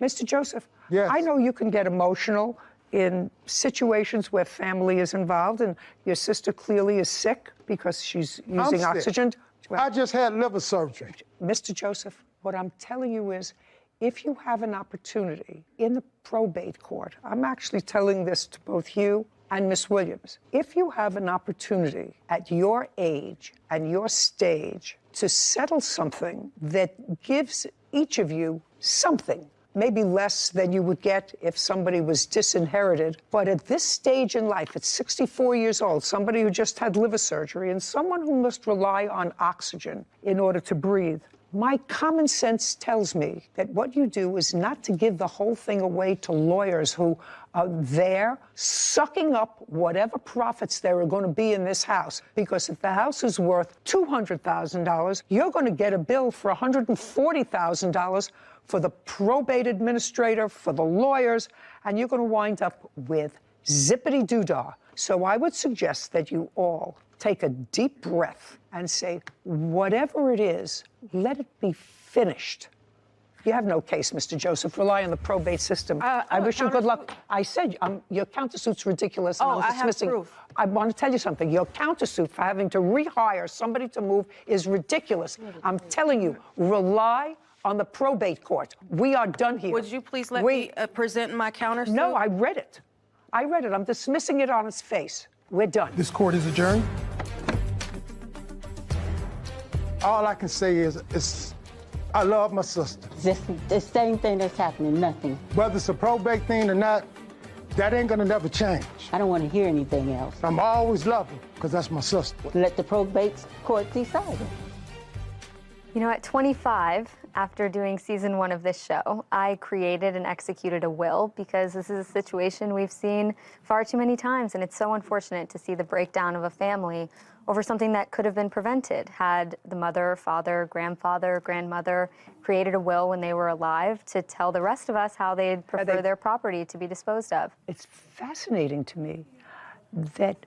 Mr. Joseph. Yes. I know you can get emotional in situations where family is involved, and your sister clearly is sick because she's using oxygen. Well, I just had liver surgery. Mr. Joseph, what I'm telling you is, if you have an opportunity in the probate court, I'm actually telling this to both you and Miss Williams, if you have an opportunity at your age and your stage to settle something that gives each of you something, maybe less than you would get if somebody was disinherited, but at this stage in life, at 64 years old, somebody who just had liver surgery and someone who must rely on oxygen in order to breathe, My common sense tells me that what you do is not to give the whole thing away to lawyers who are there sucking up whatever profits there are going to be in this house. Because if the house is worth $200,000, you're going to get a bill for $140,000 for the probate administrator, for the lawyers, and you're going to wind up with zippity-doo-dah. So I would suggest that you all take a deep breath and say, whatever it is, let it be finished. You have no case, Mr. Joseph. Rely on the probate system. I wish you good luck. I said your countersuit's ridiculous. And I'm dismissing. I have proof. I want to tell you something. Your countersuit for having to rehire somebody to move is ridiculous. I'm telling you, rely on the probate court. We are done here. Would you please let me present my countersuit? No, I read it. I read it. I'm dismissing it on its face. We're done. This court is adjourned. All I can say is I love my sister. Just the same thing that's happening, nothing. Whether it's a probate thing or not, that ain't gonna never change. I don't want to hear anything else. I'm always love her, because that's my sister. Let the probate court decide it. You know, at 25, after doing season 1 of this show, I created and executed a will because this is a situation we've seen far too many times, and it's so unfortunate to see the breakdown of a family over something that could have been prevented had the mother, father, grandfather, grandmother created a will when they were alive to tell the rest of us how they'd prefer their property to be disposed of. It's fascinating to me that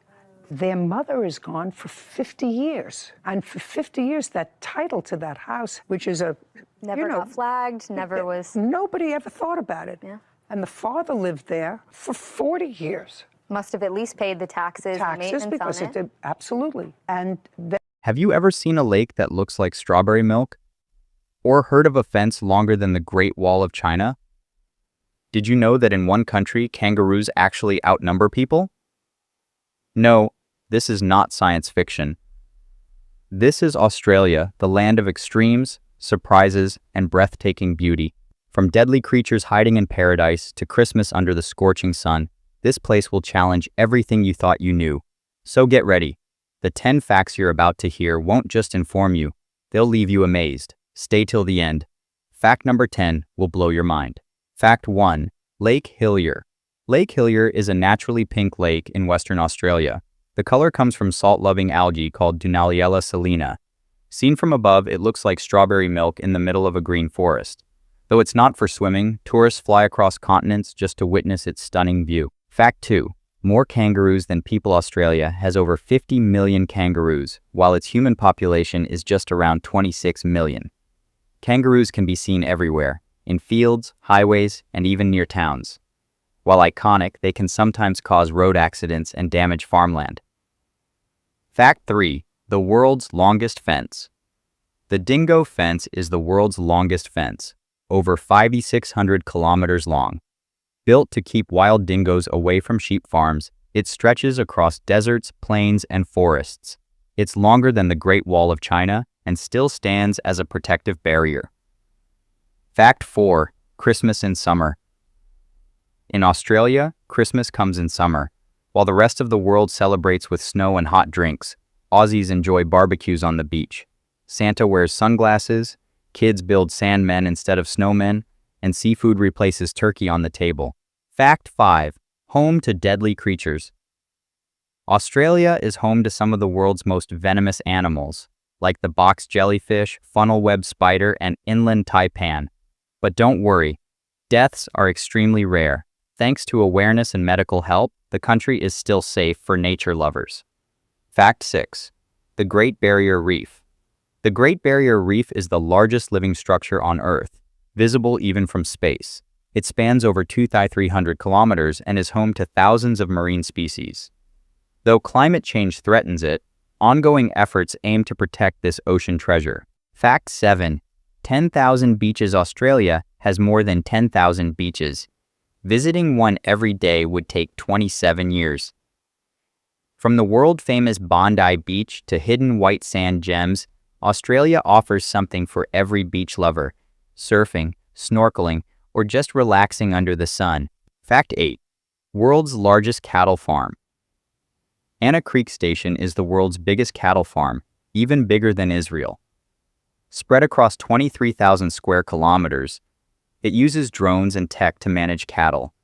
their mother is gone for 50 years. And for 50 years, that title to that house, which is a... Never got flagged, never was... Nobody ever thought about it. Yeah. And the father lived there for 40 years. Must have at least paid the taxes and maintenance because on it did, absolutely. And Have you ever seen a lake that looks like strawberry milk? Or heard of a fence longer than the Great Wall of China? Did you know that in one country, kangaroos actually outnumber people? No, this is not science fiction. This is Australia, the land of extremes, surprises, and breathtaking beauty. From deadly creatures hiding in paradise to Christmas under the scorching sun, this place will challenge everything you thought you knew. So get ready. The 10 facts you're about to hear won't just inform you, they'll leave you amazed. Stay till the end. Fact number 10 will blow your mind. Fact 1. Lake Hillier. Lake Hillier is a naturally pink lake in Western Australia. The color comes from salt-loving algae called Dunaliella salina. Seen from above, it looks like strawberry milk in the middle of a green forest. Though it's not for swimming, tourists fly across continents just to witness its stunning view. Fact 2. More kangaroos than people. Australia has over 50 million kangaroos, while its human population is just around 26 million. Kangaroos can be seen everywhere, in fields, highways, and even near towns. While iconic, they can sometimes cause road accidents and damage farmland. Fact 3. The world's longest fence. The dingo fence is the world's longest fence, over 5,600 kilometers long. Built to keep wild dingoes away from sheep farms, it stretches across deserts, plains, and forests. It's longer than the Great Wall of China and still stands as a protective barrier. Fact 4. Christmas in summer. In Australia, Christmas comes in summer. While the rest of the world celebrates with snow and hot drinks, Aussies enjoy barbecues on the beach. Santa wears sunglasses, kids build sandmen instead of snowmen, and seafood replaces turkey on the table. Fact 5. Home to deadly creatures. Australia is home to some of the world's most venomous animals, like the box jellyfish, funnel-web spider, and inland taipan. But don't worry, deaths are extremely rare. Thanks to awareness and medical help, the country is still safe for nature lovers. Fact 6. The Great Barrier Reef. The Great Barrier Reef is the largest living structure on Earth, visible even from space. It spans over 2,300 kilometers and is home to thousands of marine species. Though climate change threatens it, ongoing efforts aim to protect this ocean treasure. Fact 7. 10,000 Beaches. Australia has more than 10,000 beaches. Visiting one every day would take 27 years. From the world-famous Bondi Beach to hidden white sand gems, Australia offers something for every beach lover: surfing, snorkeling, or just relaxing under the sun. Fact 8. World's largest cattle farm. Anna Creek Station is the world's biggest cattle farm, even bigger than Israel. Spread across 23,000 square kilometers, it uses drones and tech to manage cattle.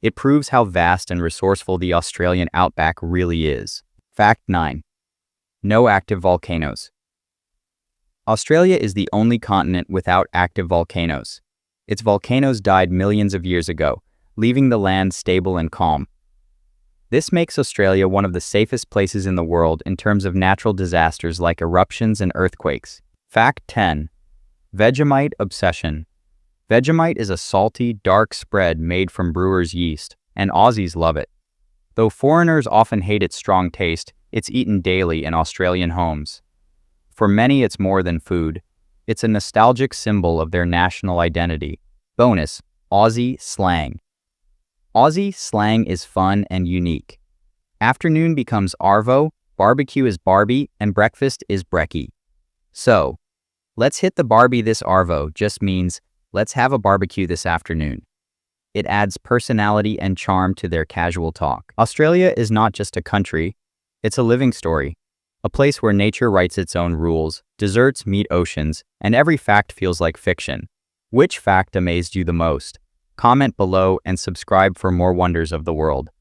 It proves how vast and resourceful the Australian outback really is. Fact 9. No active volcanoes. Australia is the only continent without active volcanoes. Its volcanoes died millions of years ago, leaving the land stable and calm. This makes Australia one of the safest places in the world in terms of natural disasters like eruptions and earthquakes. Fact 10. Vegemite obsession. Vegemite is a salty, dark spread made from brewer's yeast, and Aussies love it. Though foreigners often hate its strong taste, it's eaten daily in Australian homes. For many, it's more than food. It's a nostalgic symbol of their national identity. Bonus, Aussie slang. Aussie slang is fun and unique. Afternoon becomes arvo, barbecue is Barbie, and breakfast is brekkie. So, let's hit the Barbie this arvo just means, let's have a barbecue this afternoon. It adds personality and charm to their casual talk. Australia is not just a country, it's a living story. A place where nature writes its own rules, deserts meet oceans, and every fact feels like fiction. Which fact amazed you the most? Comment below and subscribe for more wonders of the world.